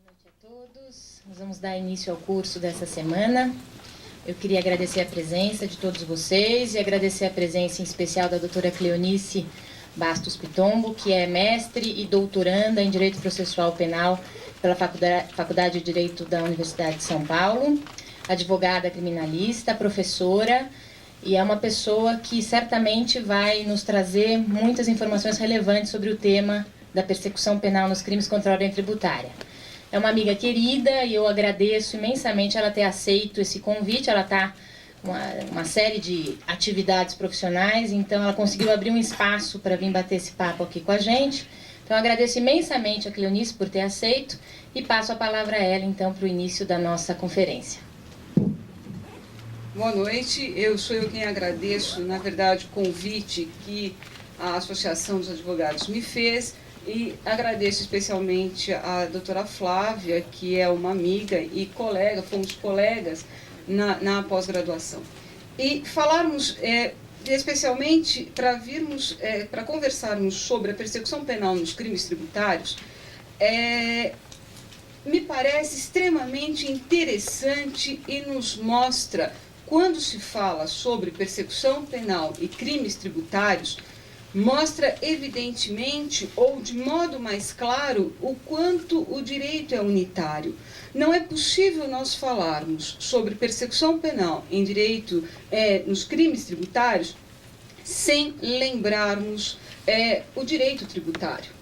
noite a todos. Nós vamos dar início ao curso dessa semana. Eu queria agradecer a presença de todos vocês e agradecer a presença em especial da doutora Cleonice Bastos Pitombo, que é mestre e doutoranda em Direito Processual Penal pela Faculdade de Direito da Universidade de São Paulo, advogada criminalista, professora, e é uma pessoa que certamente vai nos trazer muitas informações relevantes sobre o tema da persecução penal nos crimes contra a ordem tributária. É uma amiga querida e eu agradeço imensamente ela ter aceito esse convite. Ela está com uma série de atividades profissionais, então ela conseguiu abrir um espaço para vir bater esse papo aqui com a gente. Então eu agradeço imensamente a Cleonice por ter aceito e passo a palavra a ela então para o início da nossa conferência. Boa noite, sou eu quem agradeço, na verdade, o convite que a Associação dos Advogados me fez. E agradeço especialmente a doutora Flávia, que é uma amiga e colega, fomos colegas na pós-graduação. E falarmos, especialmente para conversarmos sobre a persecução penal nos crimes tributários, me parece extremamente interessante e nos mostra, quando se fala sobre persecução penal e crimes tributários, mostra evidentemente, ou de modo mais claro, o quanto o direito é unitário. Não é possível nós falarmos sobre persecução penal em direito, nos crimes tributários, sem lembrarmos o direito tributário.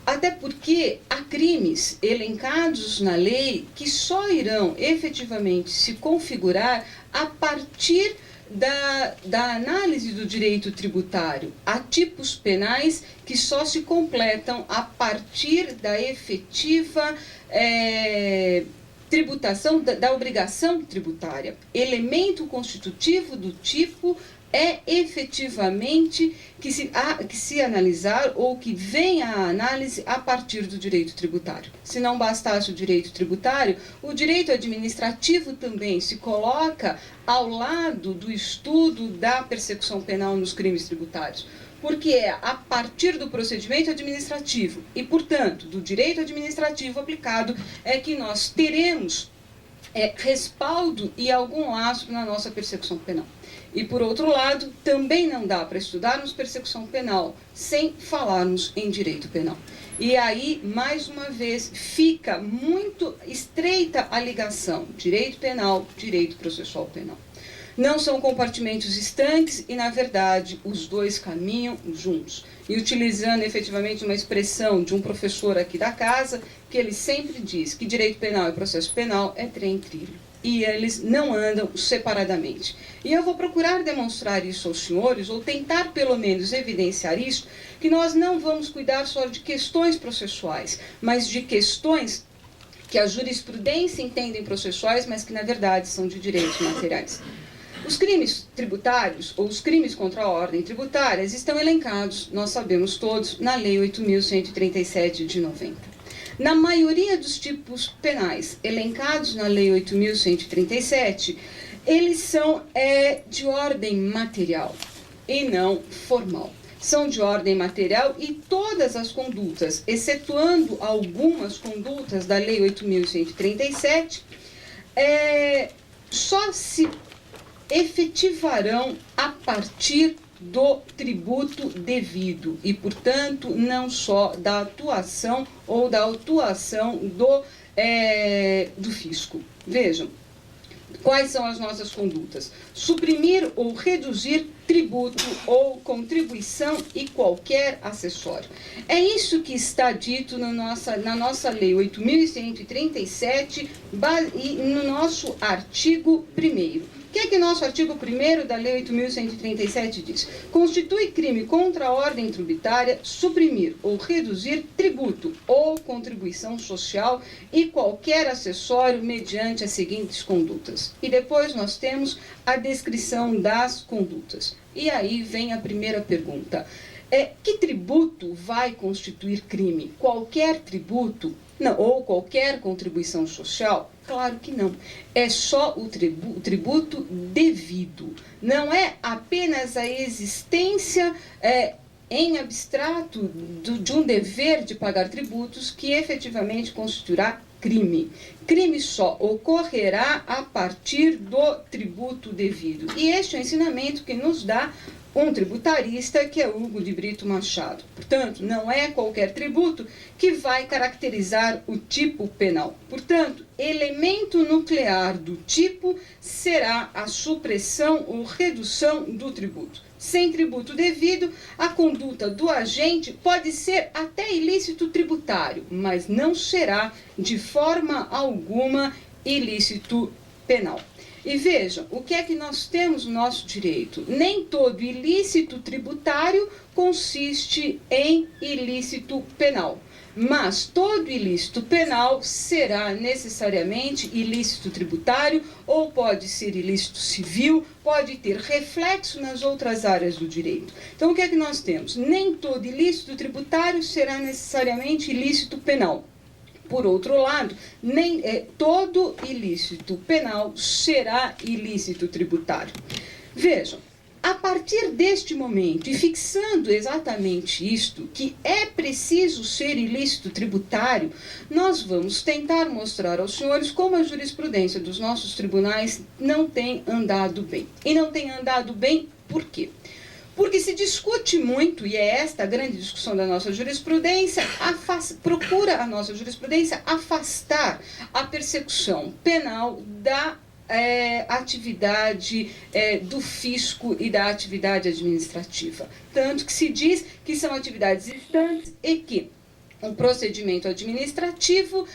Até porque há crimes elencados na lei que só irão efetivamente se configurar a partir da análise do direito tributário. Há tipos penais que só se completam a partir da efetiva tributação, da obrigação tributária. Elemento constitutivo do tipo é efetivamente que se analisar ou que venha a análise a partir do direito tributário. Se não bastasse o direito tributário, o direito administrativo também se coloca ao lado do estudo da persecução penal nos crimes tributários, porque é a partir do procedimento administrativo e, portanto, do direito administrativo aplicado é que nós teremos respaldo e algum lastro na nossa persecução penal. E, por outro lado, também não dá para estudarmos persecução penal sem falarmos em direito penal. E aí, mais uma vez, fica muito estreita a ligação direito penal, direito processual penal. Não são compartimentos estanques e, na verdade, os dois caminham juntos. E utilizando efetivamente uma expressão de um professor aqui da casa, que ele sempre diz que direito penal e processo penal é trem-trilho. E eles não andam separadamente. E eu vou procurar demonstrar isso aos senhores, ou tentar pelo menos evidenciar isso, que nós não vamos cuidar só de questões processuais, mas de questões que a jurisprudência entende processuais, mas que na verdade são de direitos materiais. Os crimes tributários, ou os crimes contra a ordem tributária, estão elencados, nós sabemos todos, na Lei 8.137 de 90. Na maioria dos tipos penais elencados na Lei 8.137, eles são de ordem material e não formal. São de ordem material e todas as condutas, excetuando algumas condutas da Lei 8.137, só se efetivarão a partir do tributo devido e, portanto, não só da atuação ou da autuação do fisco. Vejam, quais são as nossas condutas? Suprimir ou reduzir tributo ou contribuição e qualquer acessório. É isso que está dito na nossa Lei 8.137 e no nosso artigo 1º. O que é que nosso artigo 1º da Lei 8.137 diz? Constitui crime contra a ordem tributária suprimir ou reduzir tributo ou contribuição social e qualquer acessório mediante as seguintes condutas. E depois nós temos a descrição das condutas. E aí vem a primeira pergunta. Que tributo vai constituir crime? Qualquer tributo? Não, ou qualquer contribuição social? Claro que não. É só o tributo devido. Não é apenas a existência em abstrato de um dever de pagar tributos que efetivamente constituirá crime. Crime só ocorrerá a partir do tributo devido. E este é o ensinamento que nos dá um tributarista, que é Hugo de Brito Machado. Portanto, não é qualquer tributo que vai caracterizar o tipo penal. Portanto, elemento nuclear do tipo será a supressão ou redução do tributo. Sem tributo devido, a conduta do agente pode ser até ilícito tributário, mas não será de forma alguma ilícito penal. E vejam, o que é que nós temos no nosso direito? Nem todo ilícito tributário consiste em ilícito penal, mas todo ilícito penal será necessariamente ilícito tributário ou pode ser ilícito civil, pode ter reflexo nas outras áreas do direito. Então, o que é que nós temos? Nem todo ilícito tributário será necessariamente ilícito penal. Por outro lado, nem todo ilícito penal será ilícito tributário. Vejam, a partir deste momento, e fixando exatamente isto, que é preciso ser ilícito tributário, nós vamos tentar mostrar aos senhores como a jurisprudência dos nossos tribunais não tem andado bem. E não tem andado bem por quê? Porque se discute muito, e é esta a grande discussão da nossa jurisprudência, procura a nossa jurisprudência afastar a persecução penal da atividade do fisco e da atividade administrativa. Tanto que se diz que são atividades distantes e que um procedimento administrativo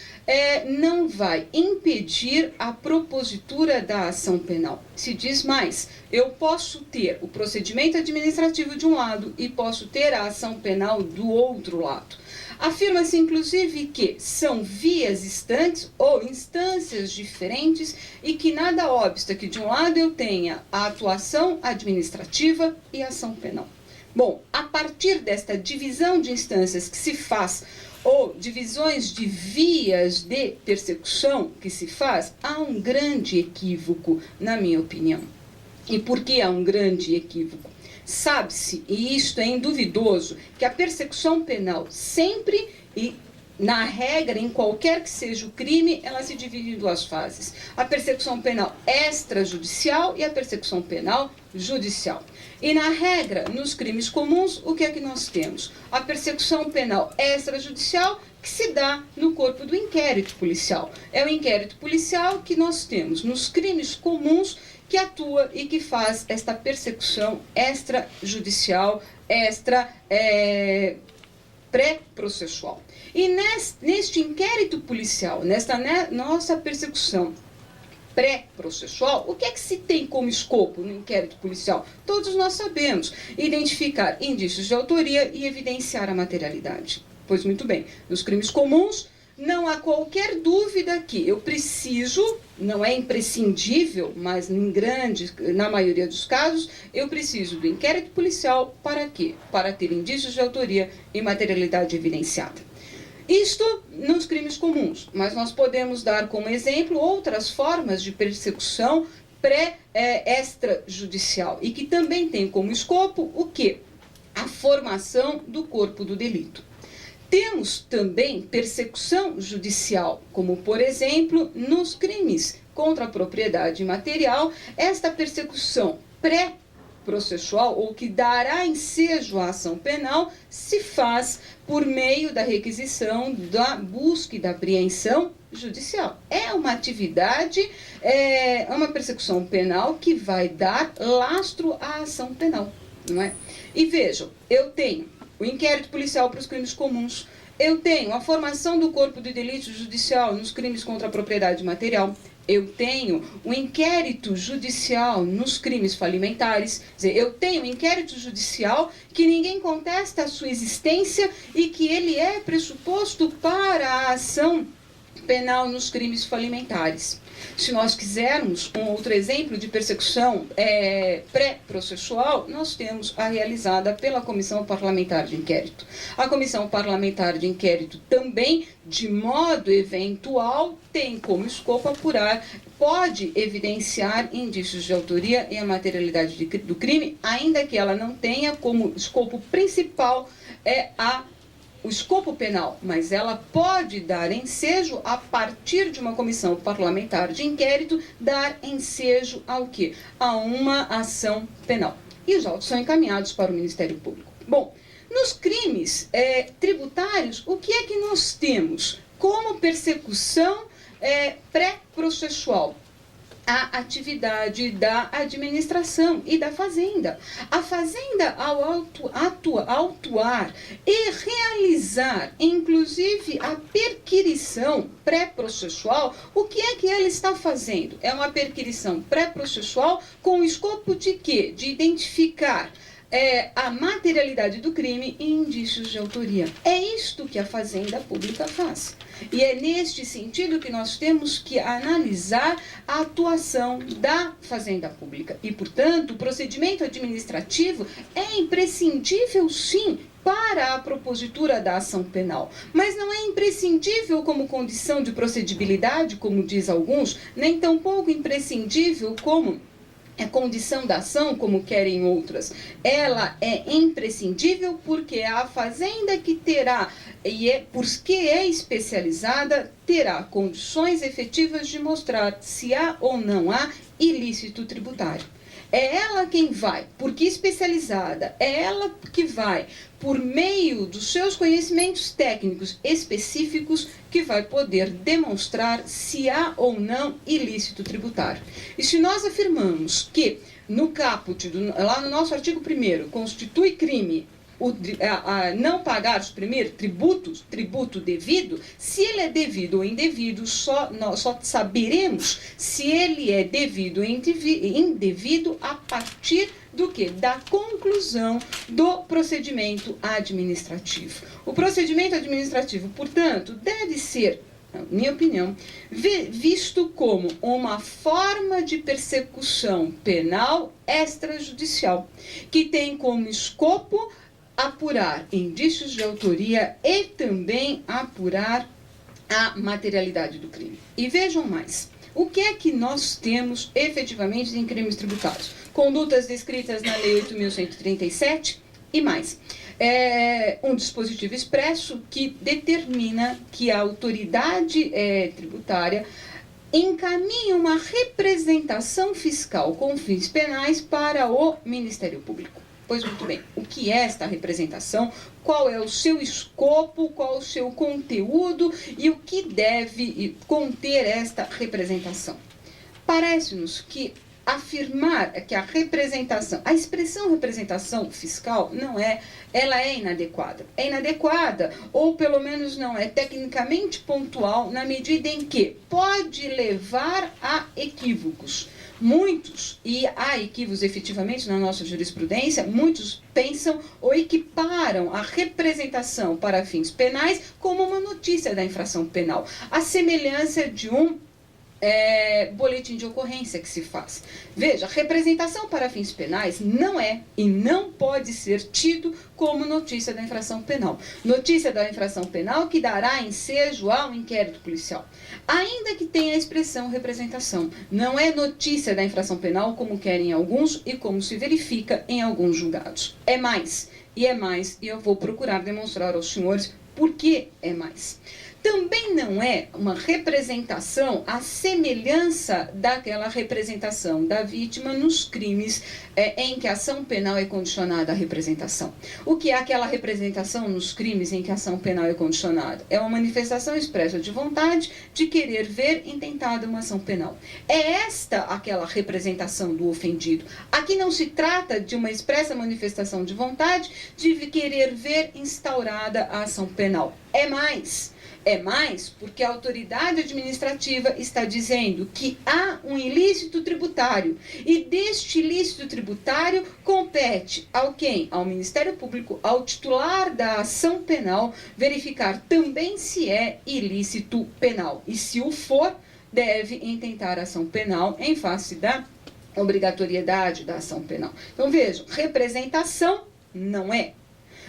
não vai impedir a propositura da ação penal. Se diz mais, eu posso ter o procedimento administrativo de um lado e posso ter a ação penal do outro lado. Afirma-se, inclusive, que são vias distantes ou instâncias diferentes e que nada obsta que de um lado eu tenha a atuação administrativa e a ação penal. Bom, a partir desta divisão de instâncias que se faz, ou divisões de vias de persecução que se faz, há um grande equívoco, na minha opinião. E por que há um grande equívoco? Sabe-se, e isto é induvidoso, que a persecução penal sempre e na regra, em qualquer que seja o crime, ela se divide em duas fases. A persecução penal extrajudicial e a persecução penal judicial. E na regra, nos crimes comuns, o que é que nós temos? A persecução penal extrajudicial que se dá no corpo do inquérito policial. É o inquérito policial que nós temos nos crimes comuns que atua e que faz esta persecução extrajudicial, pré-processual. E neste inquérito policial, nesta nossa persecução pré-processual, o que é que se tem como escopo no inquérito policial? Todos nós sabemos, identificar indícios de autoria e evidenciar a materialidade. Pois muito bem, nos crimes comuns, não há qualquer dúvida que eu preciso, não é imprescindível, mas na maioria dos casos, eu preciso do inquérito policial para quê? Para ter indícios de autoria e materialidade evidenciada. Isto nos crimes comuns, mas nós podemos dar como exemplo outras formas de persecução extrajudicial e que também tem como escopo o quê? A formação do corpo do delito. Temos também persecução judicial, como, por exemplo, nos crimes contra a propriedade material, esta persecução pré-processual, ou que dará ensejo à ação penal, se faz por meio da requisição da busca e da apreensão judicial. É uma atividade, é uma persecução penal que vai dar lastro à ação penal, não é? E vejam, eu tenho o inquérito policial para os crimes comuns, eu tenho a formação do corpo de delito judicial nos crimes contra a propriedade material, eu tenho o inquérito judicial nos crimes falimentares, quer dizer, eu tenho um inquérito judicial que ninguém contesta a sua existência e que ele é pressuposto para a ação penal nos crimes falimentares. Se nós quisermos um outro exemplo de persecução pré-processual, nós temos a realizada pela Comissão Parlamentar de Inquérito. A Comissão Parlamentar de Inquérito também, de modo eventual, tem como escopo apurar, pode evidenciar indícios de autoria e a materialidade do crime, ainda que ela não tenha como escopo principal a o escopo penal, mas ela pode dar ensejo, a partir de uma comissão parlamentar de inquérito, dar ensejo ao quê? A uma ação penal. E os autos são encaminhados para o Ministério Público. Bom, nos crimes tributários, o que é que nós temos como persecução pré-processual? A atividade da administração e da fazenda. A fazenda, ao atuar e realizar, inclusive, a perquirição pré-processual, o que é que ela está fazendo? É uma perquirição pré-processual com o escopo de quê? De identificar a materialidade do crime e indícios de autoria. É isto que a Fazenda Pública faz. E é neste sentido que nós temos que analisar a atuação da Fazenda Pública. E, portanto, o procedimento administrativo é imprescindível, sim, para a propositura da ação penal. Mas não é imprescindível como condição de procedibilidade, como diz alguns, nem tampouco imprescindível como condição da ação, como querem outras. Ela é imprescindível porque é a fazenda que terá, porque é especializada, terá condições efetivas de mostrar se há ou não há ilícito tributário. É ela quem vai, porque especializada, é ela que vai, por meio dos seus conhecimentos técnicos específicos, que vai poder demonstrar se há ou não ilícito tributário. E se nós afirmamos que no caput, lá no nosso artigo 1º, constitui crime não pagar os primeiros tributo devido, se ele é devido ou indevido, nós só saberemos se ele é devido ou indevido a partir do quê? Da conclusão do procedimento administrativo. O procedimento administrativo, portanto, deve ser, na minha opinião, visto como uma forma de persecução penal extrajudicial, que tem como escopo apurar indícios de autoria e também apurar a materialidade do crime. E vejam mais, o que é que nós temos efetivamente em crimes tributários? Condutas descritas na Lei 8.137 e mais. Um dispositivo expresso que determina que a autoridade tributária encaminha uma representação fiscal com fins penais para o Ministério Público. Pois muito bem, o que é esta representação? Qual é o seu escopo, qual o seu conteúdo e o que deve conter esta representação? Parece-nos que afirmar que a expressão representação fiscal ela é inadequada. É inadequada, ou pelo menos não é tecnicamente pontual, na medida em que pode levar a equívocos. Muitos, e há equívocos efetivamente na nossa jurisprudência, muitos pensam ou equiparam a representação para fins penais como uma notícia da infração penal, a semelhança de um boletim de ocorrência que se faz. Veja, representação para fins penais não é e não pode ser tido como notícia da infração penal. Notícia da infração penal que dará ensejo ao inquérito policial. Ainda que tenha a expressão representação, não é notícia da infração penal como querem alguns e como se verifica em alguns julgados. É mais, e eu vou procurar demonstrar aos senhores por que é mais. Também não é uma representação à semelhança daquela representação da vítima nos crimes em que a ação penal é condicionada à representação. O que é aquela representação nos crimes em que a ação penal é condicionada? É uma manifestação expressa de vontade de querer ver intentada uma ação penal. É esta aquela representação do ofendido. Aqui não se trata de uma expressa manifestação de vontade de querer ver instaurada a ação penal. É mais porque a autoridade administrativa está dizendo que há um ilícito tributário e deste ilícito tributário compete ao quem? Ao Ministério Público, ao titular da ação penal, verificar também se é ilícito penal. E se o for, deve intentar ação penal em face da obrigatoriedade da ação penal. Então vejam, representação não é.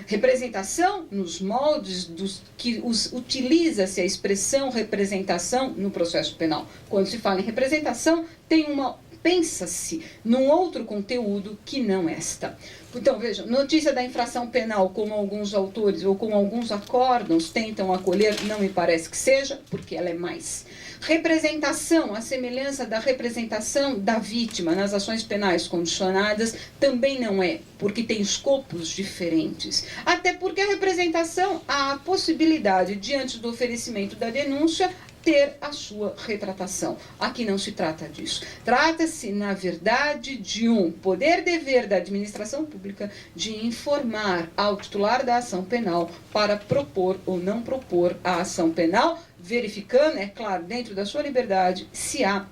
Representação nos moldes que utiliza-se a expressão representação no processo penal. Quando se fala em representação, tem uma pensa-se num outro conteúdo que não esta. Então, vejam, notícia da infração penal, como alguns autores ou como alguns acórdãos tentam acolher, não me parece que seja, porque ela é mais. Representação, a semelhança da representação da vítima nas ações penais condicionadas, também não é, porque tem escopos diferentes. Até porque a representação há a possibilidade, diante do oferecimento da denúncia, ter a sua retratação. Aqui não se trata disso. Trata-se, na verdade, de um poder-dever da administração pública de informar ao titular da ação penal para propor ou não propor a ação penal, verificando, é claro, dentro da sua liberdade, se a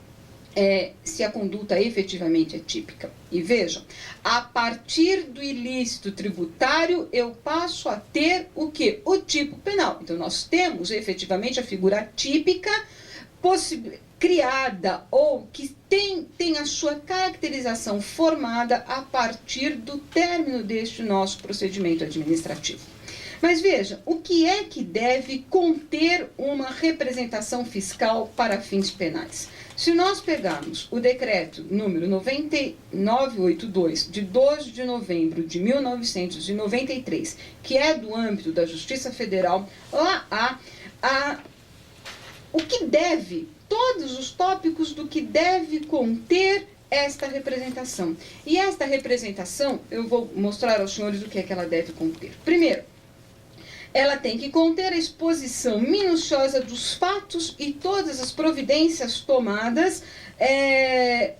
conduta efetivamente é típica. E vejam, a partir do ilícito tributário, eu passo a ter o quê? O tipo penal. Então, nós temos efetivamente a figura típica criada ou que tem a sua caracterização formada a partir do término deste nosso procedimento administrativo. Mas veja, o que é que deve conter uma representação fiscal para fins penais? Se nós pegarmos o decreto número 9982, de 12 de novembro de 1993, que é do âmbito da Justiça Federal, lá há o que deve, todos os tópicos do que deve conter esta representação. E esta representação, eu vou mostrar aos senhores o que é que ela deve conter. Primeiro, ela tem que conter a exposição minuciosa dos fatos e todas as providências tomadas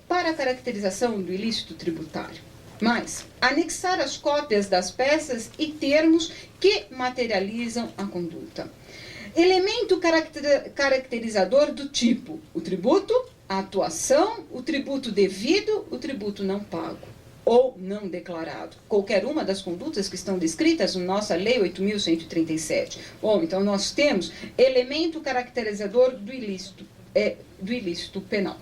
para a caracterização do ilícito tributário. Mais, anexar as cópias das peças e termos que materializam a conduta. Elemento caracterizador do tipo: o tributo, a atuação, o tributo devido, o tributo não pago ou não declarado. Qualquer uma das condutas que estão descritas na nossa Lei 8.137. Bom, então nós temos elemento caracterizador do ilícito penal.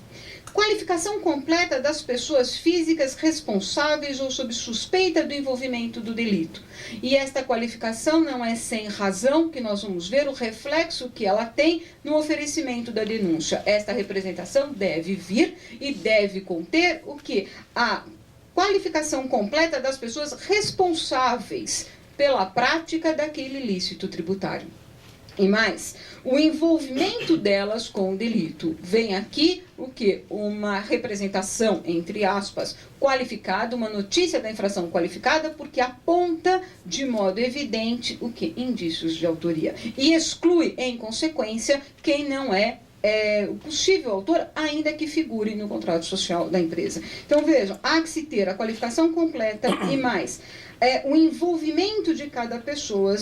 Qualificação completa das pessoas físicas responsáveis ou sob suspeita do envolvimento do delito. E esta qualificação não é sem razão que nós vamos ver o reflexo que ela tem no oferecimento da denúncia. Esta representação deve vir e deve conter o que? A qualificação completa das pessoas responsáveis pela prática daquele ilícito tributário. E mais, o envolvimento delas com o delito. Vem aqui o quê? Uma representação, entre aspas, qualificada, uma notícia da infração qualificada, porque aponta de modo evidente o quê? Indícios de autoria. E exclui, em consequência, quem não é o possível autor, ainda que figure no contrato social da empresa. Então, vejam, há que se ter a qualificação completa e mais, o envolvimento de cada pessoa,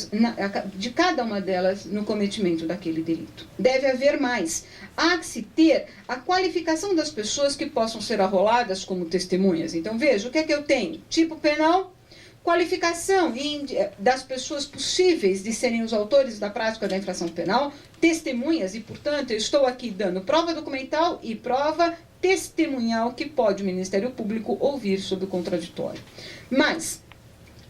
de cada uma delas, no cometimento daquele delito. Deve haver mais. Há que se ter a qualificação das pessoas que possam ser arroladas como testemunhas. Então, veja, o que é que eu tenho? Tipo penal, qualificação das pessoas possíveis de serem os autores da prática da infração penal, testemunhas, e, portanto, eu estou aqui dando prova documental e prova testemunhal que pode o Ministério Público ouvir sob o contraditório. Mas,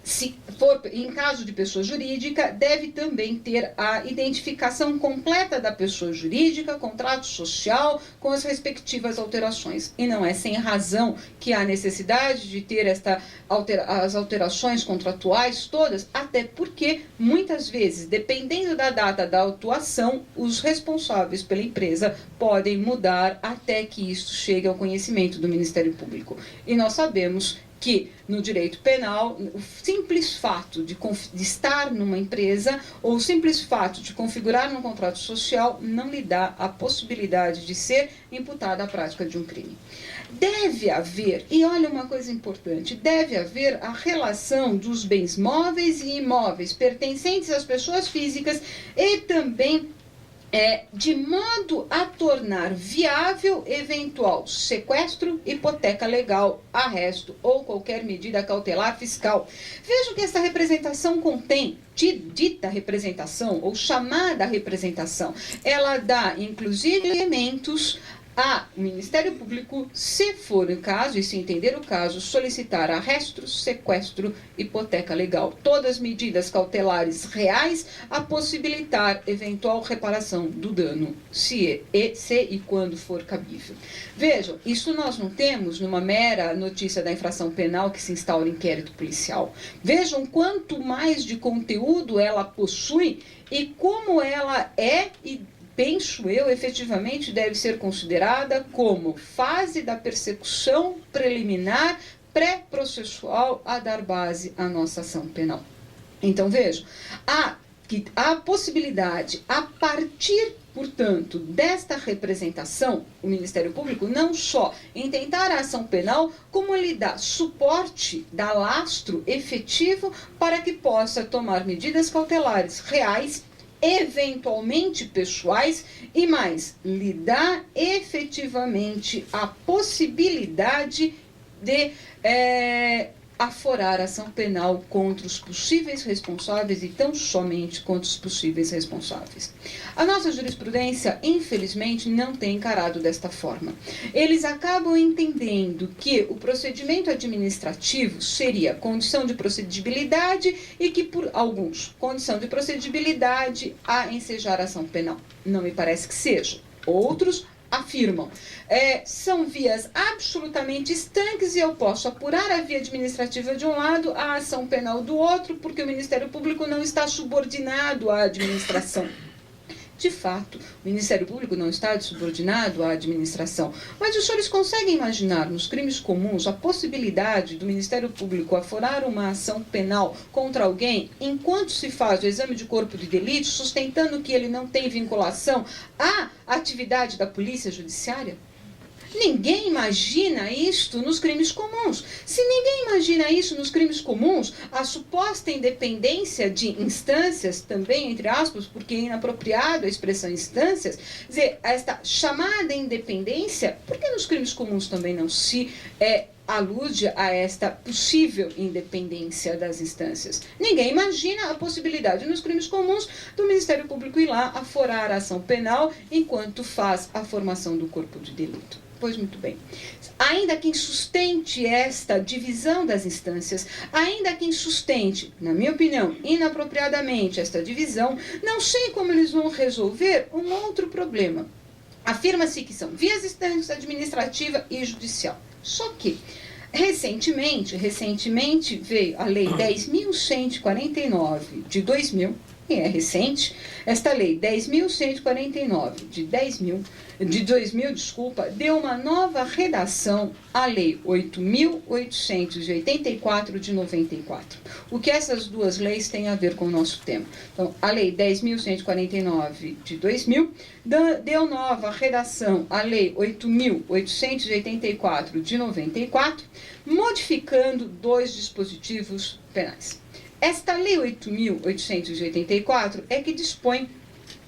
se for em caso de pessoa jurídica, deve também ter a identificação completa da pessoa jurídica, contrato social, com as respectivas alterações. E não é sem razão que há necessidade de ter as alterações contratuais todas, até porque, muitas vezes, dependendo da data da autuação, os responsáveis pela empresa podem mudar até que isso chegue ao conhecimento do Ministério Público. E nós sabemos que no direito penal, o simples fato de estar numa empresa ou o simples fato de configurar um contrato social não lhe dá a possibilidade de ser imputada a prática de um crime. Deve haver, e olha uma coisa importante, deve haver a relação dos bens móveis e imóveis pertencentes às pessoas físicas e também de modo a tornar viável eventual sequestro, hipoteca legal, arresto ou qualquer medida cautelar fiscal. Veja o que essa representação contém, dita representação ou chamada representação. Ela dá, inclusive, elementos O Ministério Público, se for o caso e se entender o caso, solicitar arresto, sequestro, hipoteca legal, todas medidas cautelares reais a possibilitar eventual reparação do dano, se e quando for cabível. Vejam, isso nós não temos numa mera notícia da infração penal que se instaura inquérito policial. Vejam quanto mais de conteúdo ela possui e como ela é e penso eu, efetivamente deve ser considerada como fase da persecução preliminar pré-processual a dar base à nossa ação penal. Então, vejam, a possibilidade, a partir, portanto, desta representação, o Ministério Público não só em tentar a ação penal, como lhe dá suporte, dá lastro efetivo para que possa tomar medidas cautelares reais, eventualmente pessoais, e mais, lhe dá efetivamente a possibilidade de aforar a ação penal contra os possíveis responsáveis e tão somente contra os possíveis responsáveis. A nossa jurisprudência, infelizmente, não tem encarado desta forma. Eles acabam entendendo que o procedimento administrativo seria condição de procedibilidade e que, por alguns, condição de procedibilidade a ensejar a ação penal. Não me parece que seja. Outros afirmam. São vias absolutamente estanques e eu posso apurar a via administrativa de um lado, a ação penal do outro, porque o Ministério Público não está subordinado à administração. De fato, o Ministério Público não está subordinado à administração, mas os senhores conseguem imaginar nos crimes comuns a possibilidade do Ministério Público aforar uma ação penal contra alguém enquanto se faz o exame de corpo de delito, sustentando que ele não tem vinculação à atividade da polícia judiciária? Ninguém imagina isto nos crimes comuns. Se ninguém imagina isso nos crimes comuns, a suposta independência de instâncias, também entre aspas, porque é inapropriado a expressão instâncias, quer dizer, esta chamada independência, por que nos crimes comuns também não se alude a esta possível independência das instâncias? Ninguém imagina a possibilidade nos crimes comuns do Ministério Público ir lá aforar a ação penal enquanto faz a formação do corpo de delito. Pois muito bem. Ainda quem sustente esta divisão das instâncias, ainda quem sustente, na minha opinião, inapropriadamente esta divisão, não sei como eles vão resolver um outro problema. Afirma-se que são vias estanques, administrativa e judicial. Só que, recentemente veio a Lei 10.149 de 2000, e é recente, esta Lei 10.149 de 2000, deu uma nova redação à Lei 8.884 de 94. O que essas duas leis têm a ver com o nosso tema? Então, a Lei 10.149 de 2000 deu nova redação à Lei 8.884 de 94, modificando dois dispositivos penais. Esta Lei 8.884 é que dispõe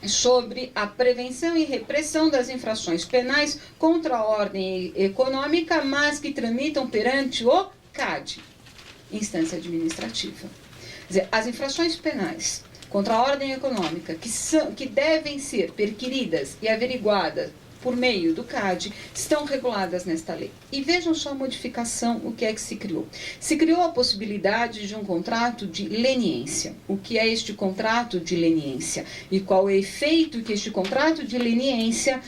sobre a prevenção e repressão das infrações penais contra a ordem econômica, mas que tramitam perante o CAD, instância administrativa. Quer dizer, as infrações penais contra a ordem econômica que devem ser perquiridas e averiguadas por meio do CAD, estão reguladas nesta lei. E vejam só a modificação, o que é que se criou. Se criou a possibilidade de um contrato de leniência. O que é este contrato de leniência? E qual é o efeito que este contrato de leniência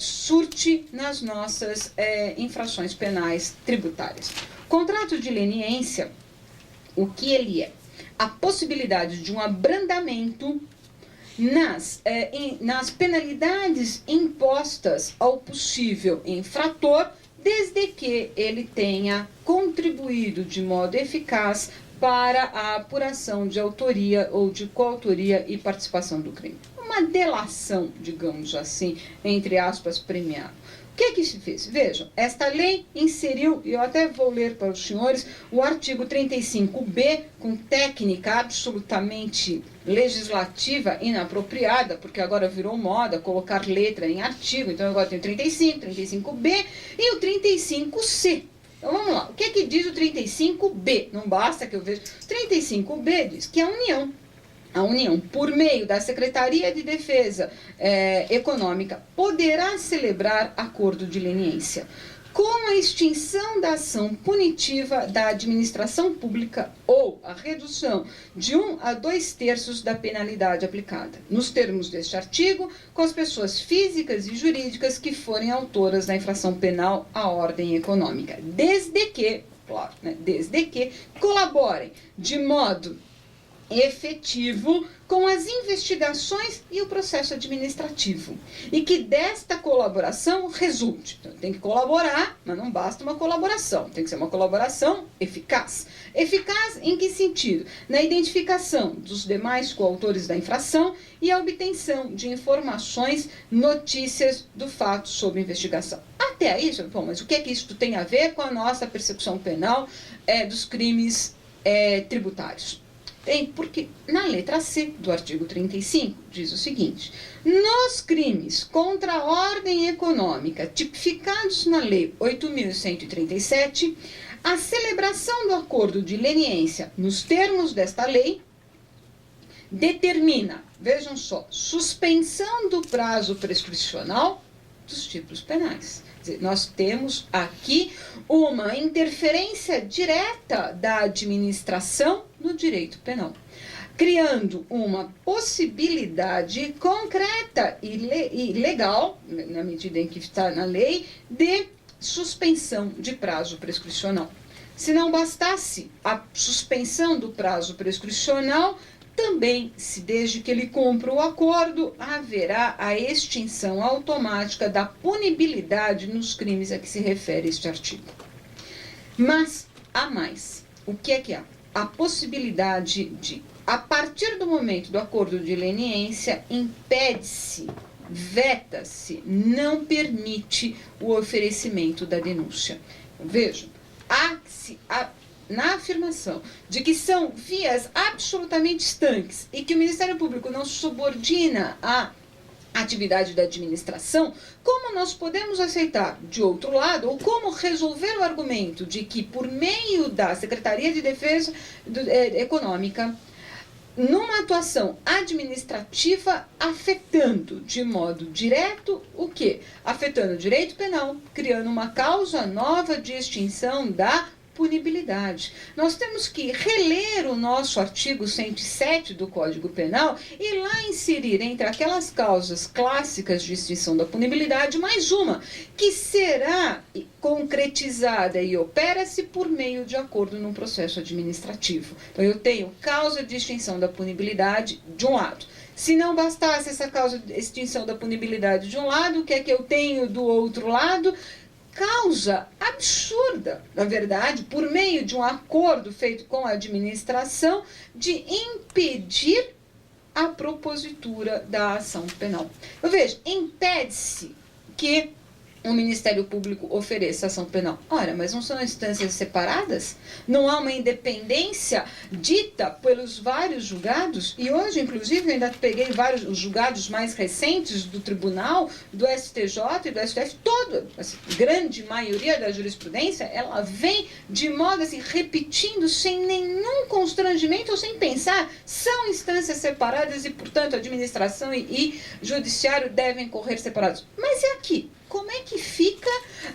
surte nas nossas infrações penais tributárias? Contrato de leniência, o que ele é? A possibilidade de um abrandamento nas penalidades impostas ao possível infrator, desde que ele tenha contribuído de modo eficaz para a apuração de autoria ou de coautoria e participação do crime. Uma delação, digamos assim, entre aspas, premiada. O que se fez? Vejam, esta lei inseriu, e eu até vou ler para os senhores, o artigo 35B, com técnica absolutamente legislativa inapropriada, porque agora virou moda colocar letra em artigo, então agora tem o 35B e o 35C. Então vamos lá, o que diz o 35B? Não basta que eu veja. O 35B diz que a União a União, por meio da Secretaria de Defesa Econômica, poderá celebrar acordo de leniência com a extinção da ação punitiva da administração pública ou a redução de 1 a 2/3 da penalidade aplicada, nos termos deste artigo, com as pessoas físicas e jurídicas que forem autoras da infração penal à ordem econômica, desde que, claro, desde que colaborem de modo efetivo com as investigações e o processo administrativo, e que desta colaboração resulte. Então, tem que colaborar, mas não basta uma colaboração, tem que ser uma colaboração eficaz. Eficaz em que sentido? Na identificação dos demais coautores da infração e a obtenção de informações, notícias do fato sob investigação. Até aí, bom, mas o que é que isso tem a ver com a nossa persecução penal dos crimes tributários? Tem, porque na letra C do artigo 35 diz o seguinte: nos crimes contra a ordem econômica tipificados na Lei 8.137, a celebração do acordo de leniência nos termos desta lei determina, vejam só, suspensão do prazo prescricional dos tipos penais. Quer dizer, nós temos aqui uma interferência direta da administração no direito penal, criando uma possibilidade concreta e legal, na medida em que está na lei, de suspensão de prazo prescricional. Se não bastasse a suspensão do prazo prescricional, também, desde que ele cumpra o acordo, haverá a extinção automática da punibilidade nos crimes a que se refere este artigo. Mas há mais. O que é que há? A possibilidade de, a partir do momento do acordo de leniência, impede-se, veta-se, não permite o oferecimento da denúncia. Vejam, na afirmação de que são vias absolutamente estanques e que o Ministério Público não subordina a atividade da administração, como nós podemos aceitar, de outro lado, ou como resolver o argumento de que, por meio da Secretaria de Defesa Econômica, numa atuação administrativa, afetando de modo direto o quê? Afetando o direito penal, criando uma causa nova de extinção da punibilidade. Nós temos que reler o nosso artigo 107 do Código Penal e lá inserir entre aquelas causas clássicas de extinção da punibilidade mais uma, que será concretizada e opera-se por meio de acordo num processo administrativo. Então, eu tenho causa de extinção da punibilidade de um lado. Se não bastasse essa causa de extinção da punibilidade de um lado, o que é que eu tenho do outro lado? Causa absurda, na verdade, por meio de um acordo feito com a administração, de impedir a propositura da ação penal. Eu vejo, impede-se que o Ministério Público ofereça ação penal. Ora, mas não são instâncias separadas? Não há uma independência dita pelos vários julgados? E hoje, inclusive, eu ainda peguei os julgados mais recentes do Tribunal, do STJ e do STF, toda a grande maioria da jurisprudência, ela vem de modo assim, repetindo, sem nenhum constrangimento ou sem pensar, são instâncias separadas e, portanto, administração e judiciário devem correr separados. Mas é aqui. Como é que fica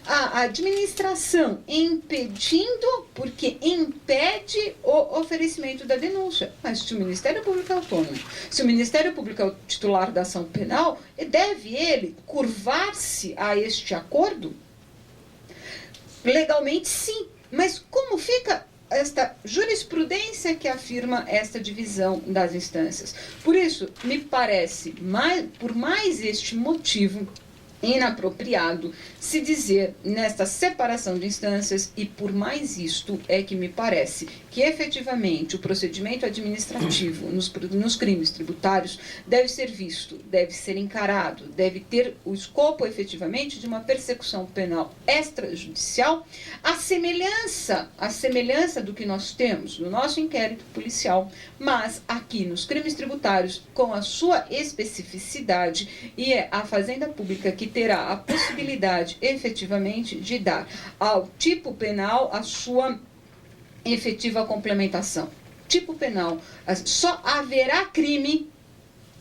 a administração impedindo, porque impede o oferecimento da denúncia? Mas se o Ministério Público é autônomo, se o Ministério Público é o titular da ação penal, deve ele curvar-se a este acordo? Legalmente, sim. Mas como fica esta jurisprudência que afirma esta divisão das instâncias? Por isso, me parece, por mais este motivo, inapropriado se dizer nesta separação de instâncias, e por mais isto é que me parece que efetivamente o procedimento administrativo nos crimes tributários deve ser visto, deve ser encarado, deve ter o escopo efetivamente de uma persecução penal extrajudicial, a semelhança do que nós temos no nosso inquérito policial, mas aqui nos crimes tributários com a sua especificidade, e é a Fazenda Pública que terá a possibilidade efetivamente de dar ao tipo penal a sua efetiva complementação. tipo penal, só haverá crime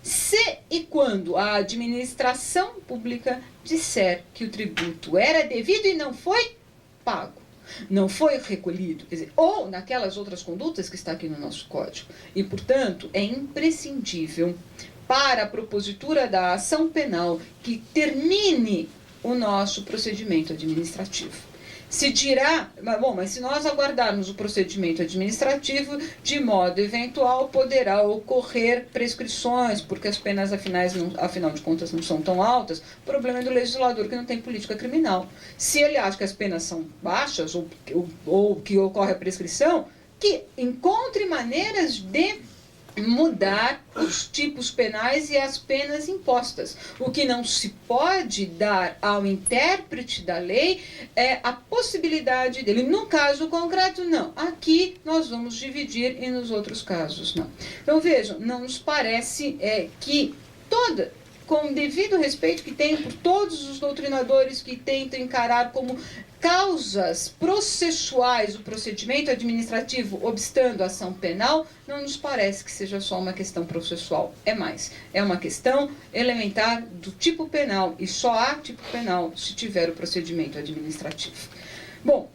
se e quando a administração pública disser que o tributo era devido e não foi pago, não foi recolhido, quer dizer, ou naquelas outras condutas que está aqui no nosso código. E, portanto, é imprescindível para a propositura da ação penal que termine o nosso procedimento administrativo. Se dirá, bom, mas se nós aguardarmos o procedimento administrativo, de modo eventual poderá ocorrer prescrições, porque as penas, afinal de contas, não são tão altas. O problema é do legislador que não tem política criminal. Se ele acha que as penas são baixas ou que ocorre a prescrição, que encontre maneiras de mudar os tipos penais e as penas impostas. O que não se pode dar ao intérprete da lei é a possibilidade dele, no caso concreto, não. Aqui nós vamos dividir e nos outros casos, não. Então, vejam, não nos parece que com o devido respeito que tem por todos os doutrinadores que tentam encarar como causas processuais o procedimento administrativo obstando a ação penal, não nos parece que seja só uma questão processual. É mais, é uma questão elementar do tipo penal, e só há tipo penal se tiver o procedimento administrativo. Bom,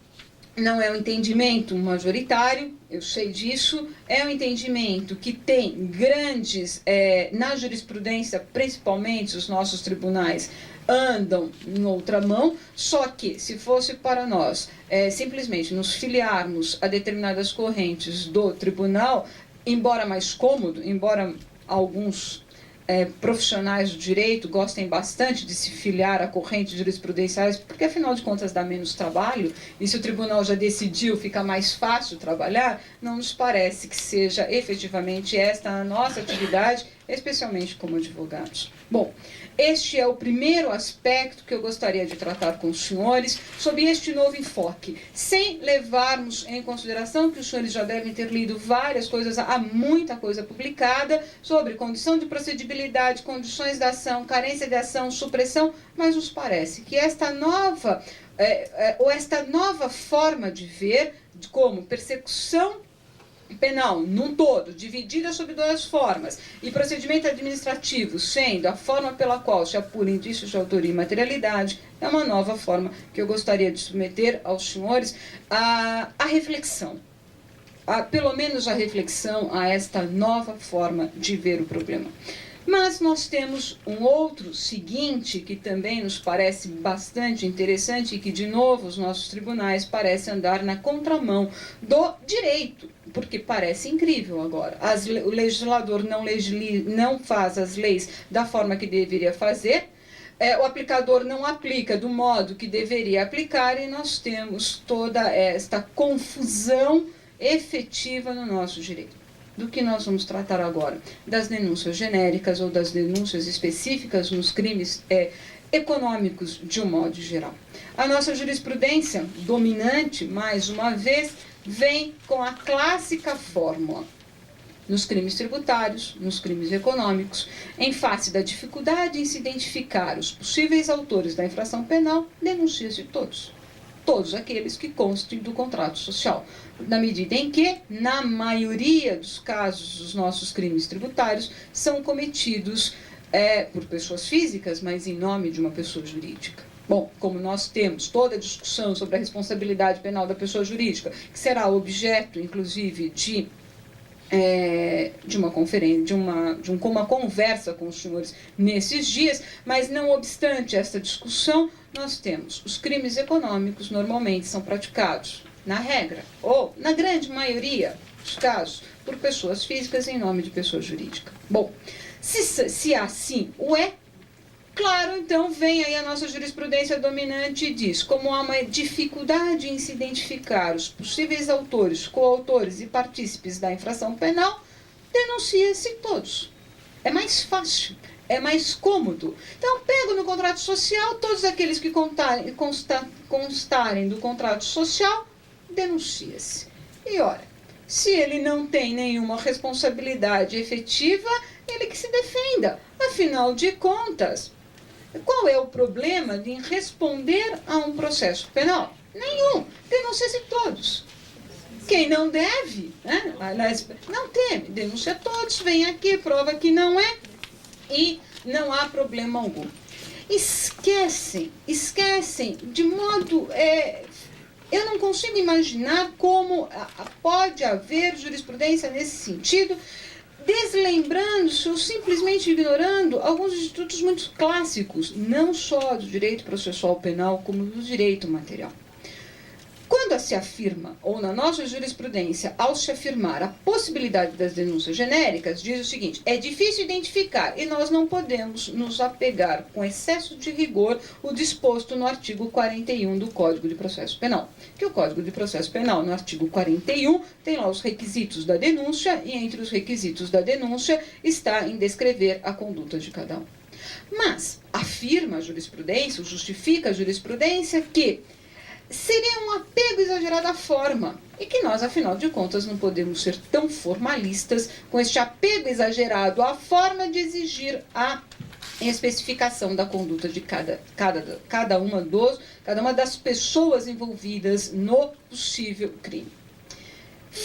não é um entendimento majoritário, eu sei disso, é um entendimento que tem grandes, na jurisprudência, principalmente os nossos tribunais, andam em outra mão, só que se fosse para nós simplesmente nos filiarmos a determinadas correntes do tribunal, embora mais cômodo, embora alguns profissionais do direito gostem bastante de se filiar a correntes jurisprudenciais, porque afinal de contas dá menos trabalho, e se o tribunal já decidiu, fica mais fácil trabalhar, não nos parece que seja efetivamente esta a nossa atividade, especialmente como advogados. Bom, este é o primeiro aspecto que eu gostaria de tratar com os senhores, sob este novo enfoque, sem levarmos em consideração que os senhores já devem ter lido várias coisas, há muita coisa publicada sobre condição de procedibilidade, condições da ação, carência de ação, supressão, mas nos parece que esta nova forma de ver, como persecução penal, num todo, dividida sob duas formas, e procedimento administrativo sendo a forma pela qual se apura indícios de autoria e materialidade, é uma nova forma que eu gostaria de submeter aos senhores à reflexão, pelo menos a reflexão a esta nova forma de ver o problema. Mas nós temos um outro seguinte, que também nos parece bastante interessante e que, de novo, os nossos tribunais parecem andar na contramão do direito, porque parece incrível agora. O legislador não faz as leis da forma que deveria fazer, o aplicador não aplica do modo que deveria aplicar, e nós temos toda esta confusão efetiva no nosso direito. Do que nós vamos tratar agora? Das denúncias genéricas ou das denúncias específicas nos crimes econômicos de um modo geral. A nossa jurisprudência dominante, mais uma vez, vem com a clássica fórmula. Nos crimes tributários, nos crimes econômicos, em face da dificuldade em se identificar os possíveis autores da infração penal, denuncia-se todos aqueles que constem do contrato social, na medida em que, na maioria dos casos, os nossos crimes tributários são cometidos por pessoas físicas, mas em nome de uma pessoa jurídica. Bom, como nós temos toda a discussão sobre a responsabilidade penal da pessoa jurídica, que será objeto, inclusive, de uma conferência, uma conversa com os senhores nesses dias, mas não obstante esta discussão, nós temos os crimes econômicos normalmente são praticados, na regra, ou na grande maioria dos casos, por pessoas físicas em nome de pessoa jurídica. Bom, se assim o é, claro, então vem aí a nossa jurisprudência dominante e diz, como há uma dificuldade em se identificar os possíveis autores, coautores e partícipes da infração penal, denuncia-se todos. É mais fácil, é mais cômodo. Então, pego no contrato social, todos aqueles que constarem do contrato social, denuncia-se. E ora, se ele não tem nenhuma responsabilidade efetiva, ele que se defenda. Afinal de contas, qual é o problema em responder a um processo penal? Nenhum. Denuncia-se todos. Quem não deve, né? Não teme, denuncia todos, vem aqui, prova que não é, e não há problema algum. Esquecem de modo... eu não consigo imaginar como pode haver jurisprudência nesse sentido, deslembrando-se ou simplesmente ignorando alguns institutos muito clássicos, não só do direito processual penal, como do direito material. Quando se afirma, ou na nossa jurisprudência, ao se afirmar a possibilidade das denúncias genéricas, diz o seguinte: é difícil identificar e nós não podemos nos apegar com excesso de rigor o disposto no artigo 41 do Código de Processo Penal. Que o Código de Processo Penal, no artigo 41, tem lá os requisitos da denúncia e entre os requisitos da denúncia está em descrever a conduta de cada um. Mas afirma a jurisprudência, justifica a jurisprudência que seria um apego exagerado à forma, e que nós, afinal de contas, não podemos ser tão formalistas com este apego exagerado à forma de exigir a especificação da conduta de cada uma das pessoas envolvidas no possível crime.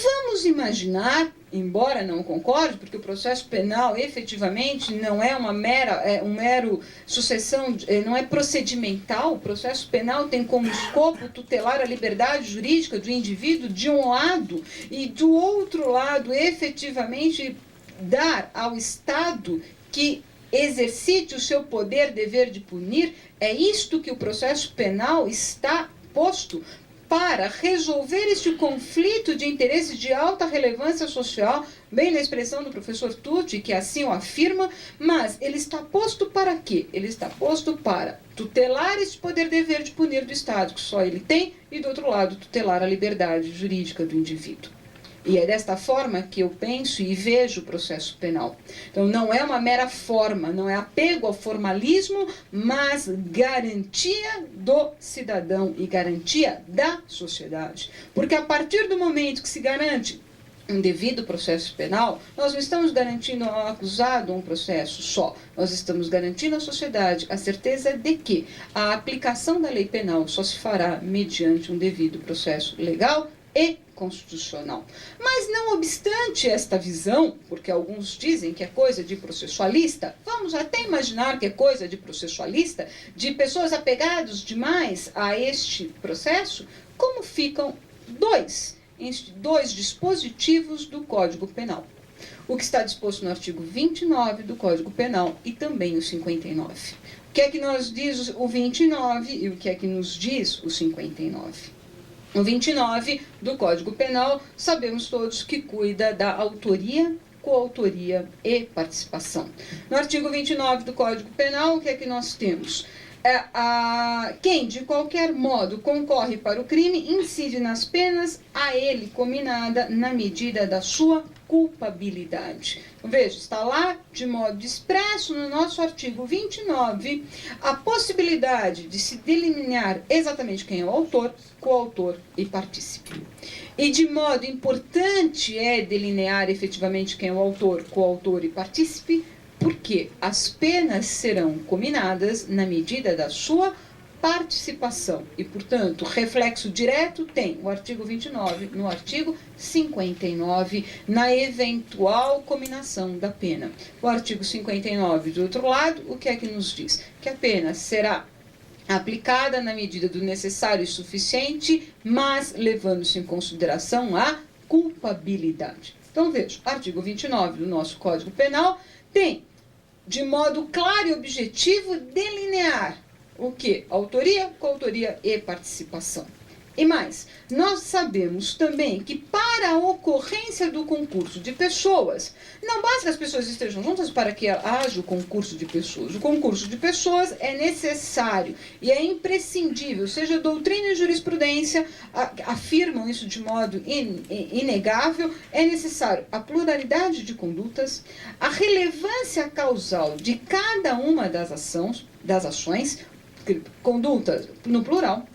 Vamos imaginar, embora não concorde, porque o processo penal efetivamente não é uma mero sucessão, não é procedimental, o processo penal tem como escopo tutelar a liberdade jurídica do indivíduo de um lado e do outro lado efetivamente dar ao Estado que exercite o seu poder, dever de punir. É isto que o processo penal está posto para resolver este conflito de interesses de alta relevância social, bem na expressão do professor Tucci, que assim o afirma, mas ele está posto para quê? Ele está posto para tutelar este poder-dever de punir do Estado, que só ele tem, e do outro lado, tutelar a liberdade jurídica do indivíduo. E é desta forma que eu penso e vejo o processo penal. Então, não é uma mera forma, não é apego ao formalismo, mas garantia do cidadão e garantia da sociedade. Porque a partir do momento que se garante um devido processo penal, nós não estamos garantindo ao acusado um processo só. Nós estamos garantindo à sociedade a certeza de que a aplicação da lei penal só se fará mediante um devido processo legal e constitucional. Mas não obstante esta visão, porque alguns dizem que é coisa de processualista, vamos até imaginar que é coisa de processualista, de pessoas apegadas demais a este processo, como ficam dois dispositivos do Código Penal. O que está disposto no artigo 29 do Código Penal e também o 59. O que é que nos diz o 29 e o que é que nos diz o 59? O 29 do Código Penal, sabemos todos que cuida da autoria, coautoria e participação. No artigo 29 do Código Penal, o que é que nós temos? Quem, de qualquer modo, concorre para o crime, incide nas penas a ele cominada na medida da sua culpabilidade. Então, veja, está lá de modo expresso no nosso artigo 29 a possibilidade de se delimitar exatamente quem é o autor, coautor e partícipe. E de modo importante é delinear efetivamente quem é o autor, coautor e partícipe, porque as penas serão cominadas na medida da sua participação. E, portanto, reflexo direto tem o artigo 29 no artigo 59, na eventual cominação da pena. O artigo 59, do outro lado, o que é que nos diz? Que a pena será aplicada na medida do necessário e suficiente, mas levando-se em consideração a culpabilidade. Então, veja, artigo 29 do nosso Código Penal tem, de modo claro e objetivo, delinear o que? Autoria, coautoria e participação. E mais, nós sabemos também que para a ocorrência do concurso de pessoas, não basta que as pessoas estejam juntas para que haja o concurso de pessoas. O concurso de pessoas é necessário e é imprescindível, seja doutrina e jurisprudência afirmam isso de modo inegável, é necessário a pluralidade de condutas, a relevância causal de cada uma das ações, condutas no plural,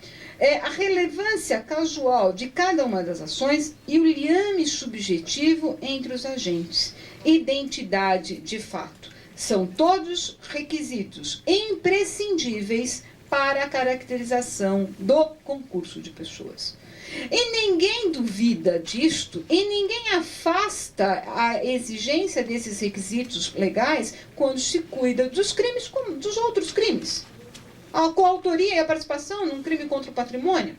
a relevância casual de cada uma das ações e o liame subjetivo entre os agentes. Identidade de fato. São todos requisitos imprescindíveis para a caracterização do concurso de pessoas. E ninguém duvida disto, e ninguém afasta a exigência desses requisitos legais quando se cuida dos crimes como dos outros crimes. A coautoria e a participação num crime contra o patrimônio,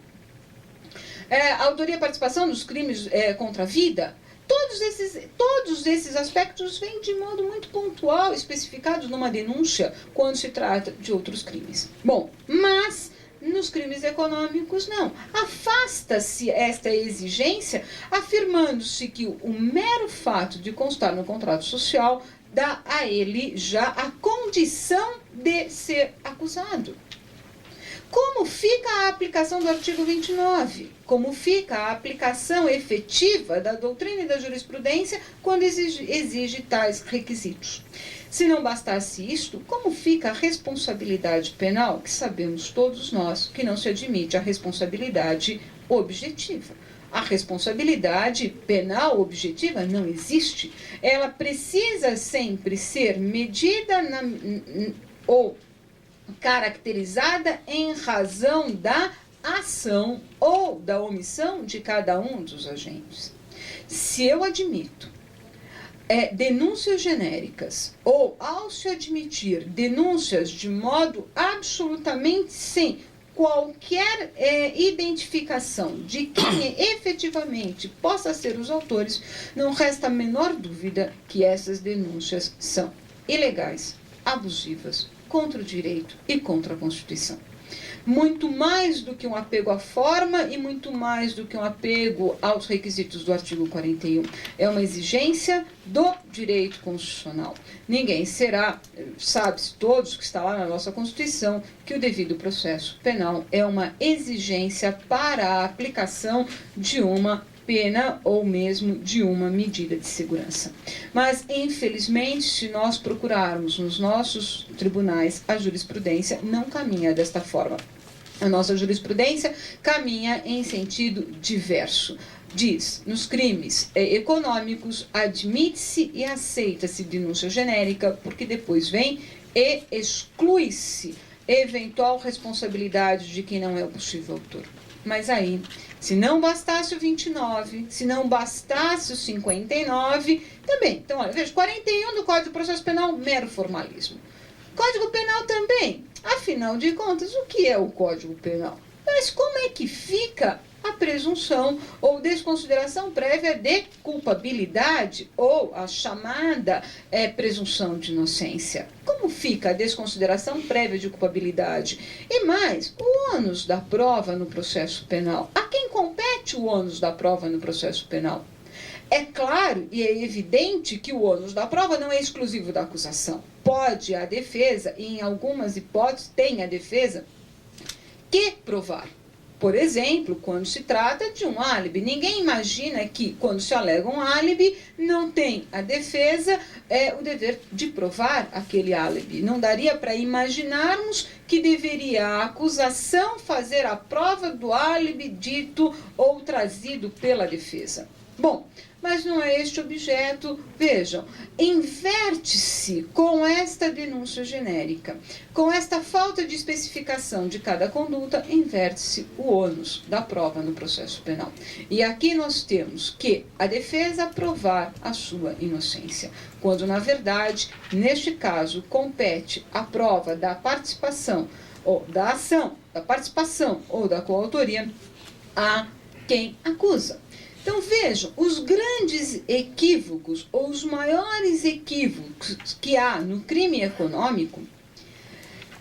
a autoria e a participação nos crimes contra a vida, todos esses aspectos vêm de modo muito pontual, especificados numa denúncia, quando se trata de outros crimes. Bom, mas nos crimes econômicos, não. Afasta-se esta exigência, afirmando-se que o mero fato de constar no contrato social dá a ele já a condição de ser acusado. Como fica a aplicação do artigo 29? Como fica a aplicação efetiva da doutrina e da jurisprudência quando exige tais requisitos? Se não bastasse isto, como fica a responsabilidade penal, que sabemos todos nós que não se admite a responsabilidade objetiva? A responsabilidade penal objetiva não existe. Ela precisa sempre ser medida ou caracterizada em razão da ação ou da omissão de cada um dos agentes. Se eu admito denúncias genéricas, ou ao se admitir denúncias de modo absolutamente sem qualquer identificação de quem efetivamente possa ser os autores, não resta a menor dúvida que essas denúncias são ilegais, abusivas, contra o direito e contra a Constituição. Muito mais do que um apego à forma e muito mais do que um apego aos requisitos do artigo 41. É uma exigência do direito constitucional. Ninguém será, sabe-se todos que está lá na nossa Constituição, que o devido processo penal é uma exigência para a aplicação de uma pena ou mesmo de uma medida de segurança. Mas, infelizmente, se nós procurarmos nos nossos tribunais, a jurisprudência não caminha desta forma. A nossa jurisprudência caminha em sentido diverso. Diz, nos crimes econômicos, admite-se e aceita-se denúncia genérica, porque depois vem e exclui-se eventual responsabilidade de quem não é o possível autor. Mas aí, se não bastasse o 29, se não bastasse o 59, também. Então, olha, veja, 41 do Código de Processo Penal, mero formalismo. Código Penal também. Afinal de contas, o que é o Código Penal? Mas como é que fica a presunção ou desconsideração prévia de culpabilidade ou a chamada presunção de inocência? Como fica a desconsideração prévia de culpabilidade? E mais, o ônus da prova no processo penal. A quem compete o ônus da prova no processo penal? É claro e é evidente que o ônus da prova não é exclusivo da acusação. Pode a defesa, e em algumas hipóteses tem a defesa, que provar. Por exemplo, quando se trata de um álibi. Ninguém imagina que, quando se alega um álibi, não tem a defesa o dever de provar aquele álibi. Não daria para imaginarmos que deveria a acusação fazer a prova do álibi dito ou trazido pela defesa. Bom, mas não é este objeto. Vejam, inverte-se com esta denúncia genérica, com esta falta de especificação de cada conduta, inverte-se o ônus da prova no processo penal. E aqui nós temos que a defesa provar a sua inocência, quando, na verdade, neste caso, compete a prova da participação ou da ação, da participação ou da coautoria a quem acusa. Então, vejam, os grandes equívocos, ou os maiores equívocos que há no crime econômico,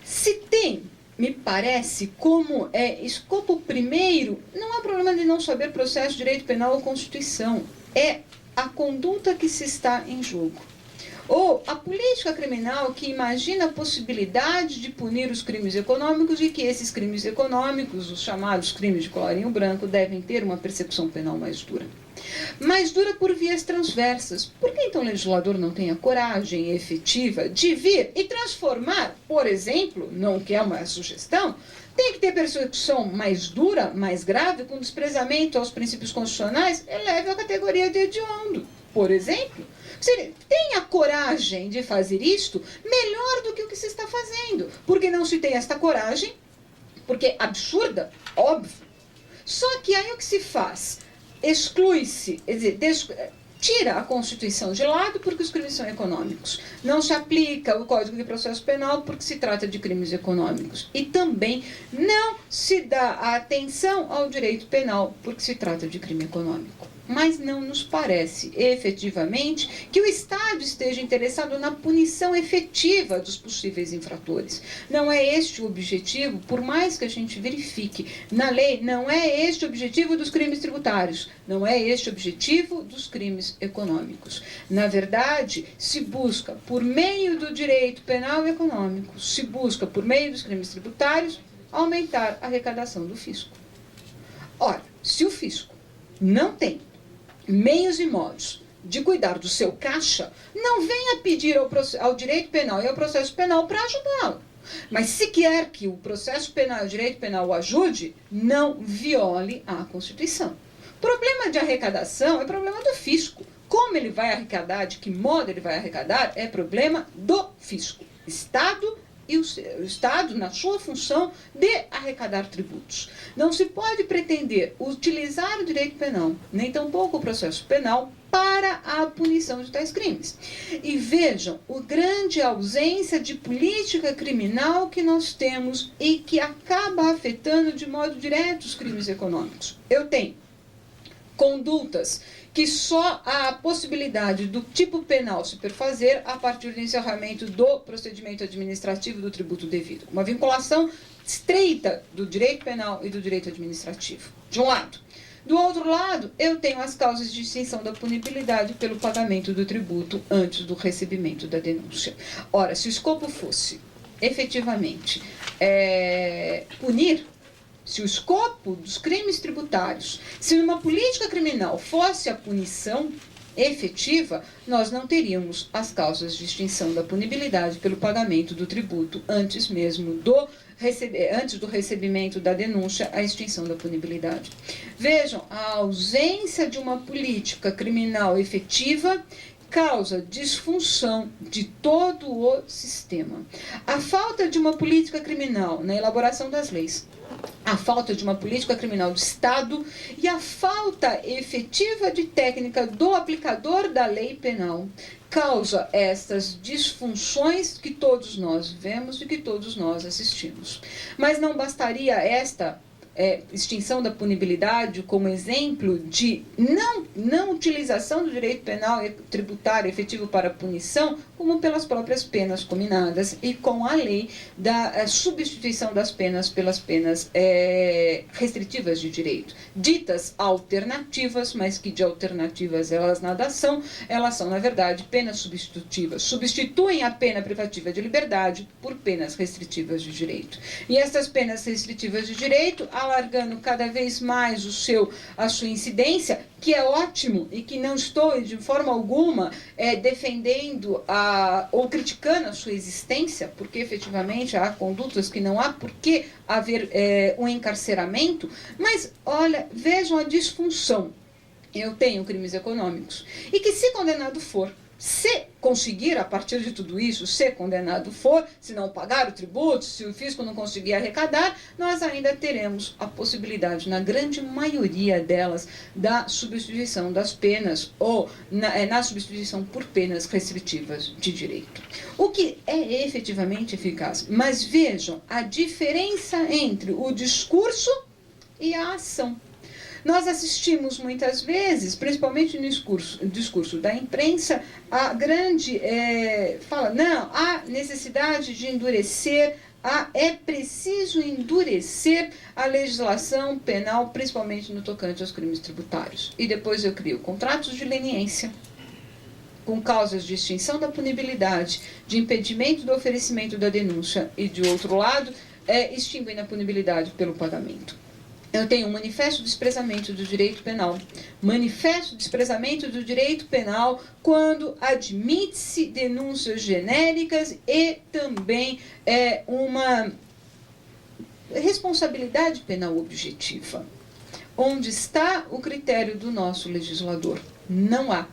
se tem, me parece, como escopo primeiro, não é problema de não saber processo, direito penal ou Constituição, é a conduta que se está em jogo. Ou a política criminal que imagina a possibilidade de punir os crimes econômicos e que esses crimes econômicos, os chamados crimes de colarinho branco, devem ter uma persecução penal mais dura. Mais dura por vias transversas. Por que então o legislador não tem a coragem efetiva de vir e transformar, por exemplo, não que é uma sugestão, tem que ter persecução mais dura, mais grave, com desprezamento aos princípios constitucionais, eleve a categoria de hediondo, por exemplo. Se ele tem a coragem de fazer isto, melhor do que o que se está fazendo. Porque não se tem esta coragem, porque é absurda, óbvio. Só que aí o que se faz? Exclui-se, quer dizer, tira a Constituição de lado porque os crimes são econômicos. Não se aplica o Código de Processo Penal porque se trata de crimes econômicos. E também não se dá atenção ao direito penal porque se trata de crime econômico. Mas não nos parece, efetivamente, que o Estado esteja interessado na punição efetiva dos possíveis infratores. Não é este o objetivo, por mais que a gente verifique na lei, não é este o objetivo dos crimes tributários, não é este o objetivo dos crimes econômicos. Na verdade, se busca, por meio do direito penal e econômico, se busca, por meio dos crimes tributários, aumentar a arrecadação do fisco. Ora, se o fisco não tem meios e modos de cuidar do seu caixa, não venha pedir ao direito penal e ao processo penal para ajudá-lo. Mas se quer que o processo penal e o direito penal o ajude, não viole a Constituição. Problema de arrecadação é problema do fisco. Como ele vai arrecadar, de que modo ele vai arrecadar, é problema do fisco. Estado e o Estado na sua função de arrecadar tributos. Não se pode pretender utilizar o direito penal, nem tampouco o processo penal, para a punição de tais crimes. E vejam a grande ausência de política criminal que nós temos e que acaba afetando de modo direto os crimes econômicos. Eu tenho condutas que só há a possibilidade do tipo penal se perfazer a partir do encerramento do procedimento administrativo do tributo devido. Uma vinculação estreita do direito penal e do direito administrativo, de um lado. Do outro lado, eu tenho as causas de extinção da punibilidade pelo pagamento do tributo antes do recebimento da denúncia. Ora, se o escopo fosse, efetivamente, punir, se o escopo dos crimes tributários, se numa política criminal fosse a punição efetiva, nós não teríamos as causas de extinção da punibilidade pelo pagamento do tributo antes mesmo antes do recebimento da denúncia, a extinção da punibilidade. Vejam, a ausência de uma política criminal efetiva causa disfunção de todo o sistema. A falta de uma política criminal na elaboração das leis, a falta de uma política criminal do Estado e a falta efetiva de técnica do aplicador da lei penal causa estas disfunções que todos nós vemos e que todos nós assistimos. Mas não bastaria esta extinção da punibilidade como exemplo de não utilização do direito penal e tributário efetivo para punição, como pelas próprias penas cominadas e com a lei da substituição das penas pelas penas restritivas de direito, ditas alternativas, mas que de alternativas elas nada são, elas são, na verdade, penas substitutivas, substituem a pena privativa de liberdade por penas restritivas de direito. E essas penas restritivas de direito, alargando cada vez mais a sua incidência, que é ótimo e que não estou de forma alguma defendendo ou criticando a sua existência, porque efetivamente há condutas que não há por que haver um encarceramento, mas olha, vejam a disfunção. Eu tenho crimes econômicos e que, se condenado for, se conseguir, a partir de tudo isso, ser condenado for, se não pagar o tributo, se o fisco não conseguir arrecadar, nós ainda teremos a possibilidade, na grande maioria delas, da substituição das penas ou na substituição por penas restritivas de direito. O que é efetivamente eficaz. Mas vejam a diferença entre o discurso e a ação. Nós assistimos muitas vezes, principalmente no discurso da imprensa, a grande fala, não, há necessidade de endurecer, é preciso endurecer a legislação penal, principalmente no tocante aos crimes tributários. E depois eu crio contratos de leniência, com causas de extinção da punibilidade, de impedimento do oferecimento da denúncia e, de outro lado, extinguem a punibilidade pelo pagamento. Eu tenho um manifesto de desprezamento do direito penal. Manifesto de desprezamento do direito penal quando admite-se denúncias genéricas e também uma responsabilidade penal objetiva. Onde está o critério do nosso legislador? Não há.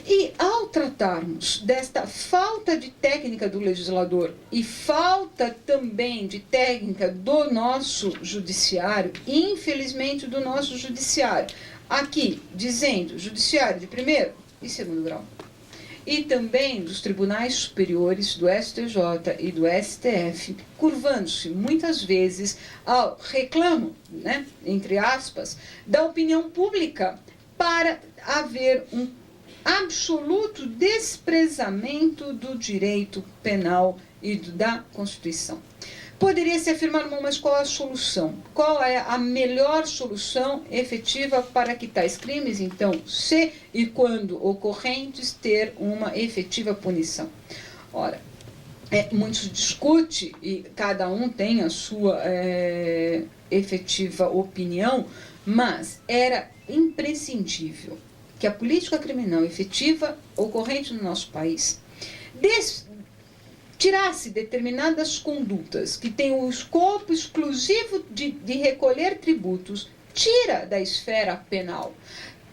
E ao tratarmos desta falta de técnica do legislador e falta também de técnica do nosso judiciário, infelizmente do nosso judiciário, aqui dizendo judiciário de primeiro e segundo grau, e também dos tribunais superiores do STJ e do STF, curvando-se muitas vezes ao reclamo, né, entre aspas, da opinião pública para haver um absoluto desprezamento do direito penal e da Constituição. Poderia se afirmar, mas qual a solução? Qual é a melhor solução efetiva para que tais crimes, então, se e quando ocorrentes, ter uma efetiva punição? Ora, muito se discute e cada um tem a sua efetiva opinião, mas era imprescindível que a política criminal efetiva ocorrente no nosso país tirasse determinadas condutas que têm o escopo exclusivo de recolher tributos, tira da esfera penal.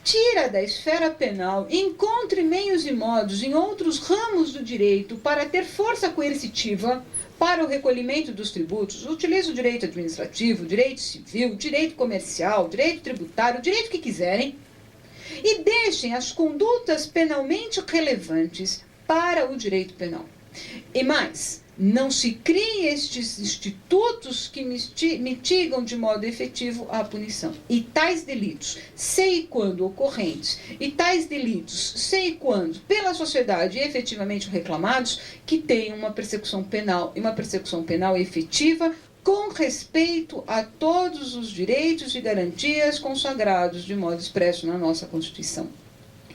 Tira da esfera penal, encontre meios e modos em outros ramos do direito para ter força coercitiva para o recolhimento dos tributos. Utilize o direito administrativo, direito civil, direito comercial, direito tributário, o direito que quiserem, e deixem as condutas penalmente relevantes para o direito penal. E mais, não se criem estes institutos que mitigam de modo efetivo a punição. E tais delitos, se e quando ocorrentes, e tais delitos, se e quando pela sociedade efetivamente reclamados, que tenham uma persecução penal, e uma persecução penal efetiva, com respeito a todos os direitos e garantias consagrados de modo expresso na nossa Constituição.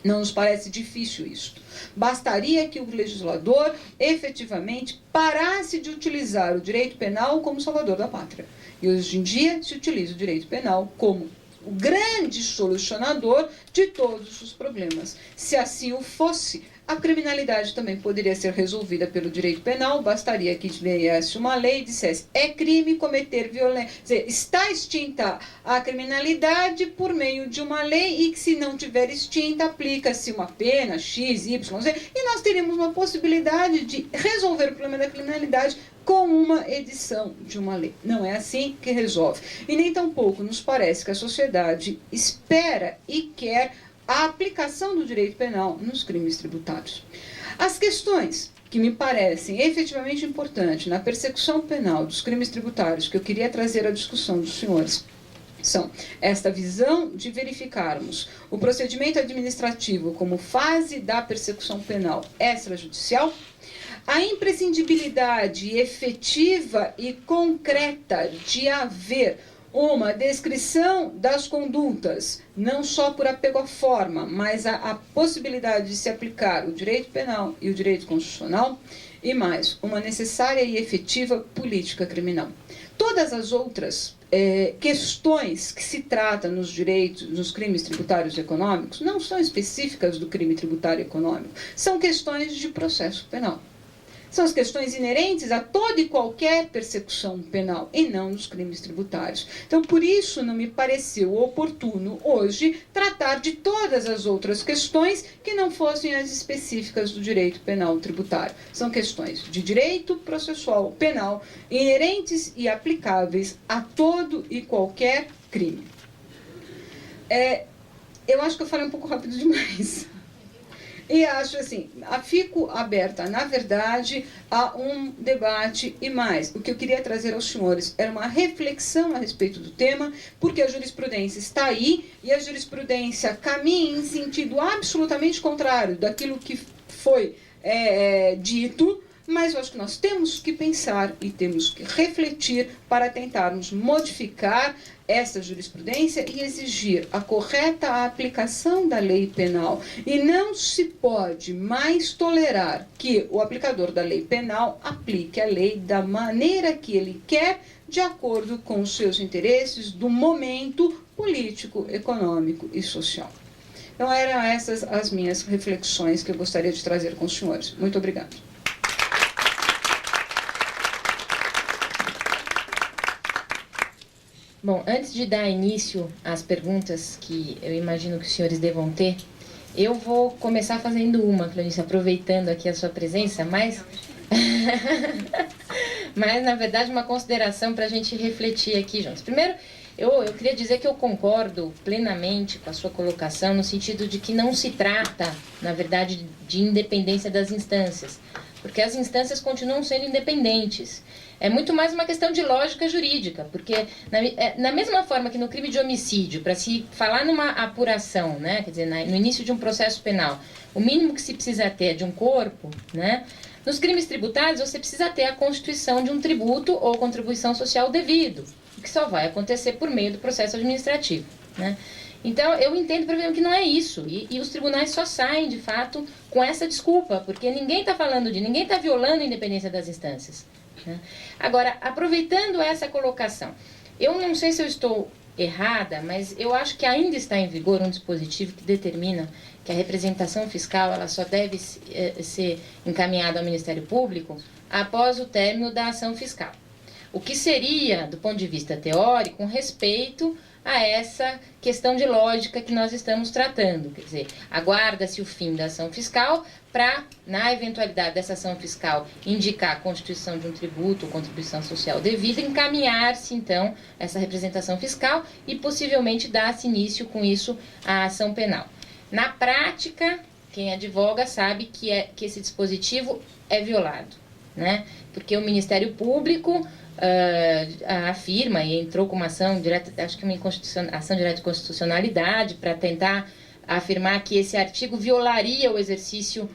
Não nos parece difícil isto. Bastaria que o legislador efetivamente parasse de utilizar o direito penal como salvador da pátria. E hoje em dia se utiliza o direito penal como o grande solucionador de todos os problemas. Se assim o fosse, a criminalidade também poderia ser resolvida pelo direito penal, bastaria que viesse uma lei e dissesse: é crime cometer violência, está extinta a criminalidade por meio de uma lei e que, se não tiver extinta, aplica-se uma pena X, Y, Z, e nós teríamos uma possibilidade de resolver o problema da criminalidade com uma edição de uma lei. Não é assim que resolve. E nem tampouco nos parece que a sociedade espera e quer a aplicação do direito penal nos crimes tributários. As questões que me parecem efetivamente importantes na persecução penal dos crimes tributários, que eu queria trazer à discussão dos senhores, são esta visão de verificarmos o procedimento administrativo como fase da persecução penal extrajudicial, a imprescindibilidade efetiva e concreta de haver uma descrição das condutas, não só por apego à forma, mas a possibilidade de se aplicar o direito penal e o direito constitucional, e mais, uma necessária e efetiva política criminal. Todas as outras questões que se tratam nos direitos, nos crimes tributários econômicos, não são específicas do crime tributário econômico, são questões de processo penal. São as questões inerentes a toda e qualquer persecução penal, e não nos crimes tributários. Então, por isso, não me pareceu oportuno, hoje, tratar de todas as outras questões que não fossem as específicas do direito penal tributário. São questões de direito processual penal, inerentes e aplicáveis a todo e qualquer crime. Eu acho que eu falei um pouco rápido demais. E acho assim, fico aberta, na verdade, a um debate e mais. O que eu queria trazer aos senhores era uma reflexão a respeito do tema, porque a jurisprudência está aí e a jurisprudência caminha em sentido absolutamente contrário daquilo que foi dito, mas eu acho que nós temos que pensar e temos que refletir para tentarmos modificar essa jurisprudência e exigir a correta aplicação da lei penal. E não se pode mais tolerar que o aplicador da lei penal aplique a lei da maneira que ele quer, de acordo com os seus interesses do momento político, econômico e social. Então, eram essas as minhas reflexões que eu gostaria de trazer com os senhores. Muito obrigada. Bom, antes de dar início às perguntas que eu imagino que os senhores devam ter, Eu vou começar fazendo uma, Cleonice, aproveitando aqui a sua presença, mas na verdade, uma consideração para a gente refletir aqui juntos. Primeiro, eu queria dizer que eu concordo plenamente com a sua colocação, no sentido de que não se trata, na verdade, de independência das instâncias, porque as instâncias continuam sendo independentes. É muito mais uma questão de lógica jurídica, porque na mesma forma que no crime de homicídio, para se falar numa apuração, né, quer dizer, no início de um processo penal, o mínimo que se precisa ter é de um corpo, né, nos crimes tributários você precisa ter a constituição de um tributo ou contribuição social devido, o que só vai acontecer por meio do processo administrativo, né. Então, eu entendo, por exemplo, que não é isso. E os tribunais só saem, de fato, com essa desculpa, porque ninguém está violando a independência das instâncias. Né? Agora, aproveitando essa colocação, eu não sei se eu estou errada, mas eu acho que ainda está em vigor um dispositivo que determina que a representação fiscal ela só deve ser encaminhada ao Ministério Público após o término da ação fiscal. O que seria, do ponto de vista teórico, um respeito a essa questão de lógica que nós estamos tratando. Quer dizer, aguarda-se o fim da ação fiscal para, na eventualidade dessa ação fiscal, indicar a constituição de um tributo ou contribuição social devida, encaminhar-se, então, essa representação fiscal e, possivelmente, dar-se início, com isso, à ação penal. Na prática, quem advoga sabe que esse dispositivo é violado, né? Porque o Ministério Público afirma e entrou com uma ação direta, acho que uma ação direta de constitucionalidade para tentar afirmar que esse artigo violaria o exercício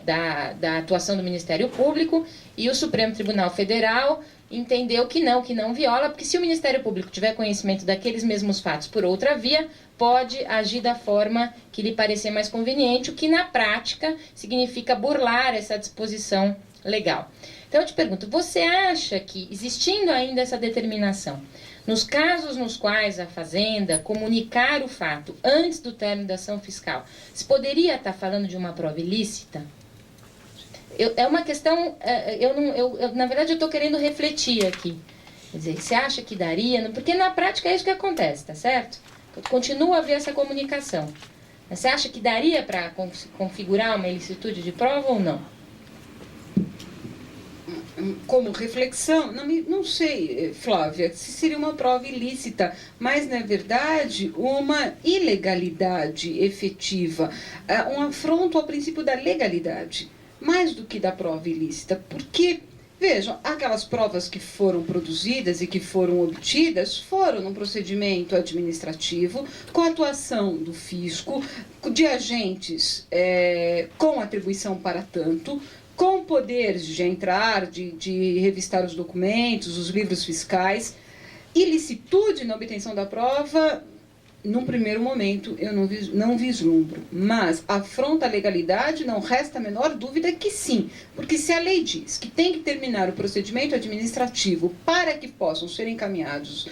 da atuação do Ministério Público, e o Supremo Tribunal Federal entendeu que não viola, porque se o Ministério Público tiver conhecimento daqueles mesmos fatos por outra via, pode agir da forma que lhe parecer mais conveniente, o que na prática significa burlar essa disposição legal. Então eu te pergunto, você acha que, existindo ainda essa determinação, nos casos nos quais a Fazenda comunicar o fato antes do término da ação fiscal, se poderia estar falando de uma prova ilícita? É uma questão, na verdade eu estou querendo refletir aqui. Quer dizer, você acha que daria? Porque na prática é isso que acontece, tá certo? Continua a haver essa comunicação. Você acha que daria para configurar uma ilicitude de prova ou não? Como reflexão, não sei, Flávia, se seria uma prova ilícita, mas, na verdade, uma ilegalidade efetiva, um afronto ao princípio da legalidade, mais do que da prova ilícita, porque, vejam, aquelas provas que foram produzidas e que foram obtidas foram num procedimento administrativo, com a atuação do fisco, de agentes com atribuição para tanto, com poderes de entrar, de revistar os documentos, os livros fiscais. Ilicitude na obtenção da prova, num primeiro momento, eu não vislumbro. Mas afronta a legalidade, não resta a menor dúvida que sim. Porque se a lei diz que tem que terminar o procedimento administrativo para que possam ser encaminhados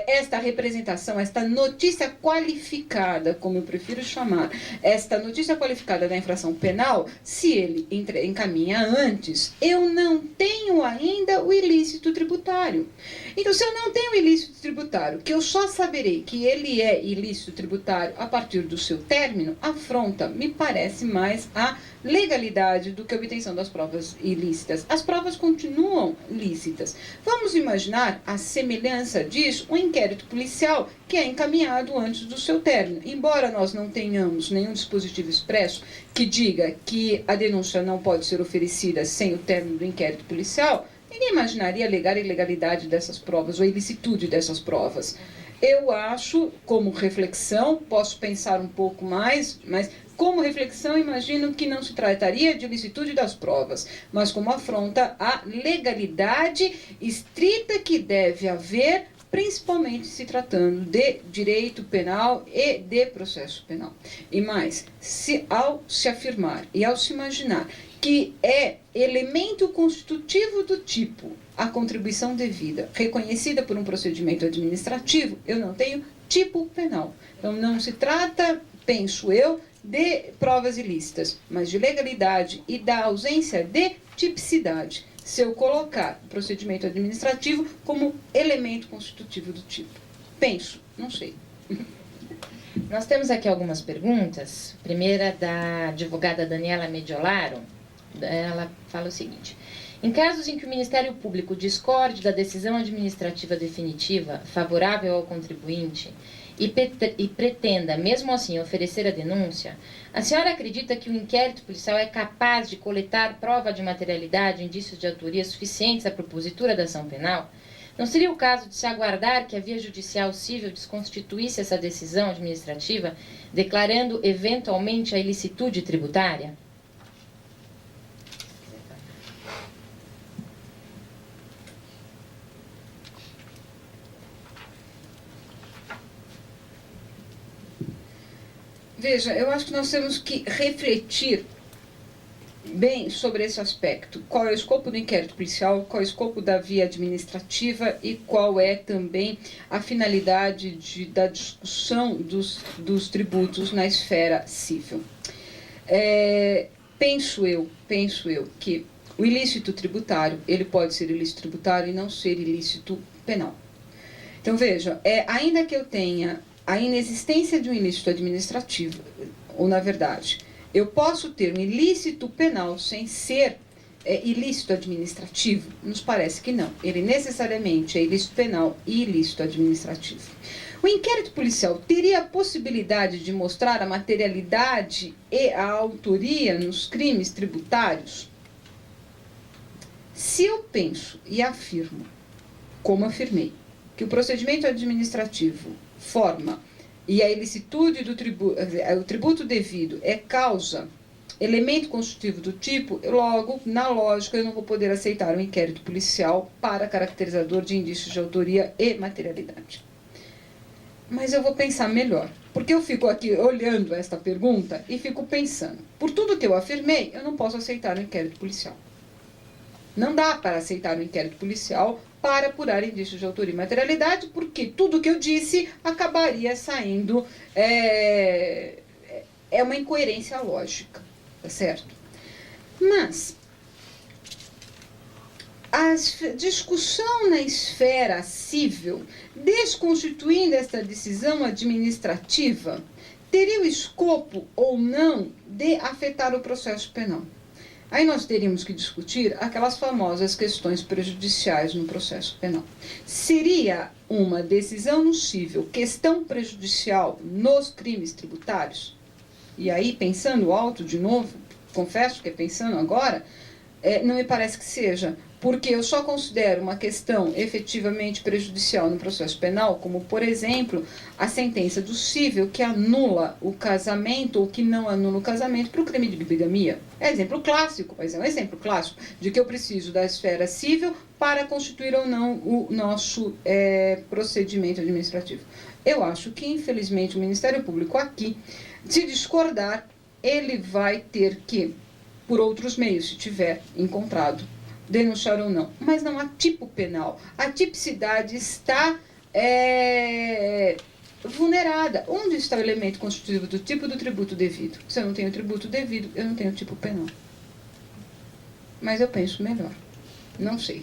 esta representação, esta notícia qualificada, como eu prefiro chamar, esta notícia qualificada da infração penal, se ele encaminha antes, eu não tenho ainda o ilícito tributário. Então, se eu não tenho o ilícito tributário, que eu só saberei que ele é ilícito tributário a partir do seu término, afronta, me parece, mais a legalidade do que a obtenção das provas ilícitas. As provas continuam lícitas. Vamos imaginar a semelhança disso, um inquérito policial que é encaminhado antes do seu término. Embora nós não tenhamos nenhum dispositivo expresso que diga que a denúncia não pode ser oferecida sem o término do inquérito policial, ninguém imaginaria alegar a ilegalidade dessas provas ou a ilicitude dessas provas. Eu acho, como reflexão, posso pensar um pouco mais, mas como reflexão imagino que não se trataria de ilicitude das provas, mas como afronta a legalidade estrita que deve haver, principalmente se tratando de direito penal e de processo penal. E mais, ao se afirmar e ao se imaginar que é elemento constitutivo do tipo a contribuição devida, reconhecida por um procedimento administrativo, eu não tenho tipo penal. Então, não se trata, penso eu, de provas ilícitas, mas de legalidade e da ausência de tipicidade, se eu colocar o procedimento administrativo como elemento constitutivo do tipo. Penso, não sei. Nós temos aqui algumas perguntas. A primeira da advogada Daniela Mediolaro. Ela fala o seguinte: em casos em que o Ministério Público discorde da decisão administrativa definitiva favorável ao contribuinte e pretenda, mesmo assim, oferecer a denúncia, a senhora acredita que o inquérito policial é capaz de coletar prova de materialidade e indícios de autoria suficientes à propositura da ação penal? Não seria o caso de se aguardar que a via judicial civil desconstituísse essa decisão administrativa, declarando eventualmente a ilicitude tributária? Veja, eu acho que nós temos que refletir bem sobre esse aspecto. Qual é o escopo do inquérito policial, qual é o escopo da via administrativa e qual é também a finalidade da discussão dos tributos na esfera civil. Penso eu que o ilícito tributário, ele pode ser ilícito tributário e não ser ilícito penal. Então, veja, ainda que eu tenha a inexistência de um ilícito administrativo, ou na verdade, eu posso ter um ilícito penal sem ser ilícito administrativo? Nos parece que não. Ele necessariamente é ilícito penal e ilícito administrativo. O inquérito policial teria a possibilidade de mostrar a materialidade e a autoria nos crimes tributários? Se eu penso e afirmo, como afirmei, que o procedimento administrativo forma e a ilicitude do o tributo devido é causa, elemento constitutivo do tipo, logo, na lógica, eu não vou poder aceitar o inquérito policial para caracterizador de indícios de autoria e materialidade. Mas eu vou pensar melhor, porque eu fico aqui olhando esta pergunta e fico pensando, por tudo que eu afirmei, eu não posso aceitar o inquérito policial. Não dá para aceitar o inquérito policial para apurar indícios de autoria e materialidade, porque tudo que eu disse acabaria saindo, é uma incoerência lógica, tá certo? Mas a discussão na esfera civil, desconstituindo esta decisão administrativa, teria o escopo ou não de afetar o processo penal? Aí nós teríamos que discutir aquelas famosas questões prejudiciais no processo penal. Seria uma decisão no cível questão prejudicial nos crimes tributários? E aí, pensando alto de novo, confesso que pensando agora, não me parece que seja, porque eu só considero uma questão efetivamente prejudicial no processo penal, como, por exemplo, a sentença do cível que anula o casamento ou que não anula o casamento para o crime de bigamia. É exemplo clássico, mas é um exemplo clássico de que eu preciso da esfera civil para constituir ou não o nosso procedimento administrativo. Eu acho que, infelizmente, o Ministério Público aqui, se discordar, ele vai ter que, por outros meios, se tiver encontrado, denunciar ou não, mas não há tipo penal. A tipicidade está vulnerada. Onde está o elemento constitutivo do tipo do tributo devido? Se eu não tenho tributo devido, eu não tenho tipo penal. Mas eu penso melhor. Não sei.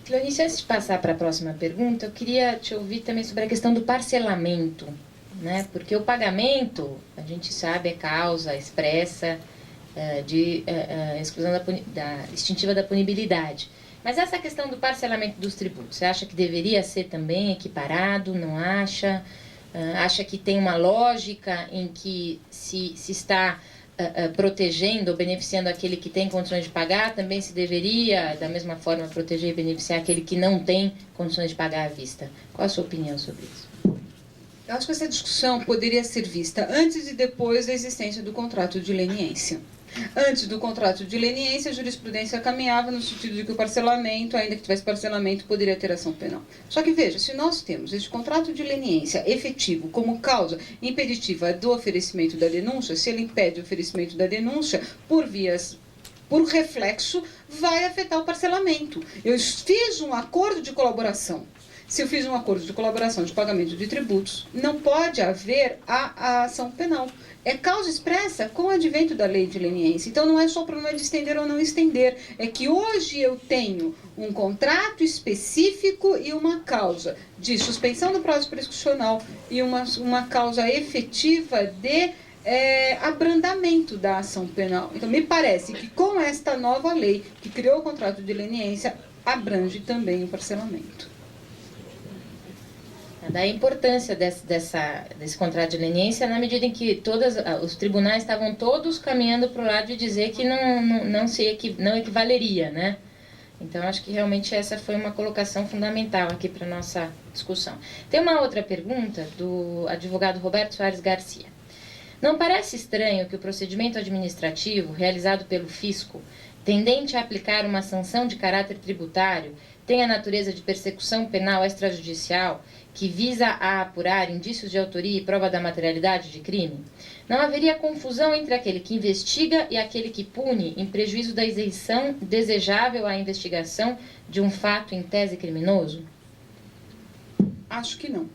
Cleonice, antes de passar para a próxima pergunta, eu queria te ouvir também sobre a questão do parcelamento, né? Porque o pagamento, a gente sabe, é causa expressa de exclusão da extintiva da punibilidade. Mas essa questão do parcelamento dos tributos, você acha que deveria ser também equiparado? Não acha? Acha que tem uma lógica em que se está protegendo ou beneficiando aquele que tem condições de pagar, também se deveria, da mesma forma, proteger e beneficiar aquele que não tem condições de pagar à vista? Qual a sua opinião sobre isso? Eu acho que essa discussão poderia ser vista antes e depois da existência do contrato de leniência. Antes do contrato de leniência, a jurisprudência caminhava no sentido de que o parcelamento, ainda que tivesse parcelamento, poderia ter ação penal. Só que veja, se nós temos esse contrato de leniência efetivo como causa impeditiva do oferecimento da denúncia, se ele impede o oferecimento da denúncia por reflexo, vai afetar o parcelamento. Eu fiz um acordo de colaboração. Se eu fiz um acordo de colaboração de pagamento de tributos, não pode haver a ação penal. É causa expressa com o advento da lei de leniência. Então, não é só o problema de estender ou não estender. É que hoje eu tenho um contrato específico e uma causa de suspensão do prazo prescricional e uma causa efetiva de abrandamento da ação penal. Então, me parece que com esta nova lei que criou o contrato de leniência, abrange também o parcelamento. Da importância desse contrato de leniência na medida em que os tribunais estavam todos caminhando para o lado de dizer que não equivaleria, né? Então, acho que realmente essa foi uma colocação fundamental aqui para a nossa discussão. Tem uma outra pergunta do advogado Roberto Soares Garcia. Não parece estranho que o procedimento administrativo realizado pelo fisco, tendente a aplicar uma sanção de caráter tributário, tenha a natureza de persecução penal extrajudicial que visa a apurar indícios de autoria e prova da materialidade de crime? Não haveria confusão entre aquele que investiga e aquele que pune em prejuízo da isenção desejável à investigação de um fato em tese criminoso? Acho que não.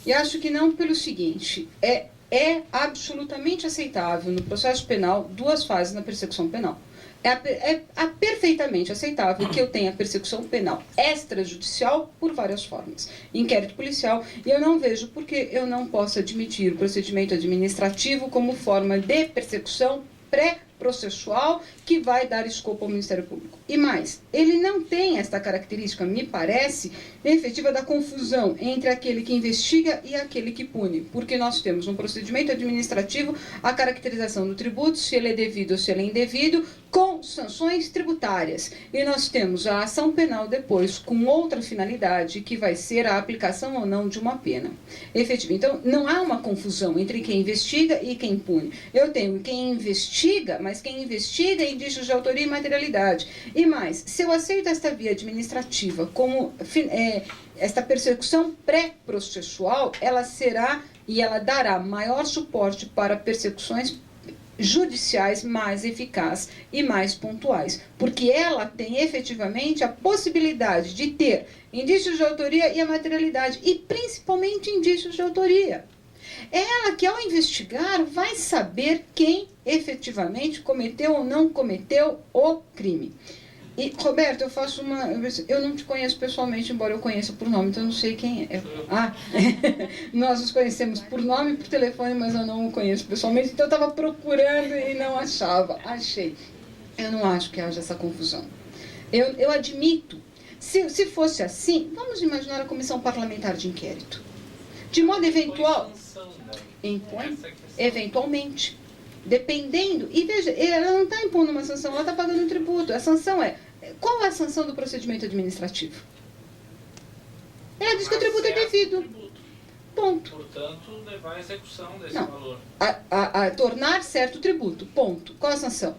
E acho que não pelo seguinte, é absolutamente aceitável no processo penal duas fases na persecução penal. É perfeitamente aceitável que eu tenha persecução penal extrajudicial por várias formas. Inquérito policial, e eu não vejo por que eu não posso admitir o procedimento administrativo como forma de persecução pré-processual que vai dar escopo ao Ministério Público. E mais, ele não tem esta característica, me parece, efetiva da confusão entre aquele que investiga e aquele que pune, porque nós temos um procedimento administrativo, a caracterização do tributo, se ele é devido ou se ele é indevido, com sanções tributárias. E nós temos a ação penal depois com outra finalidade, que vai ser a aplicação ou não de uma pena efetiva. Então, não há uma confusão entre quem investiga e quem pune. Eu tenho quem investiga, mas quem investiga é indícios de autoria e materialidade. E mais, se eu aceito esta via administrativa como esta persecução pré-processual, ela será e ela dará maior suporte para persecuções judiciais mais eficazes e mais pontuais, porque ela tem efetivamente a possibilidade de ter indícios de autoria e a materialidade, e principalmente indícios de autoria. Ela que, ao investigar, vai saber quem efetivamente cometeu ou não cometeu o crime. E, Roberto, eu não te conheço pessoalmente, embora eu conheça por nome, então eu não sei quem é. Nós nos conhecemos por nome e por telefone, mas eu não o conheço pessoalmente, então eu estava procurando e não achava. Achei. Eu não acho que haja essa confusão. Eu admito, se fosse assim, vamos imaginar a comissão parlamentar de inquérito. De modo eventual, impõe, eventualmente. Dependendo, e veja, ela não está impondo uma sanção, ela está pagando um tributo. A sanção qual é a sanção do procedimento administrativo? Ela diz que o tributo é devido. Ponto. Portanto, levar à execução desse valor. A tornar certo o tributo. Ponto. Qual a sanção?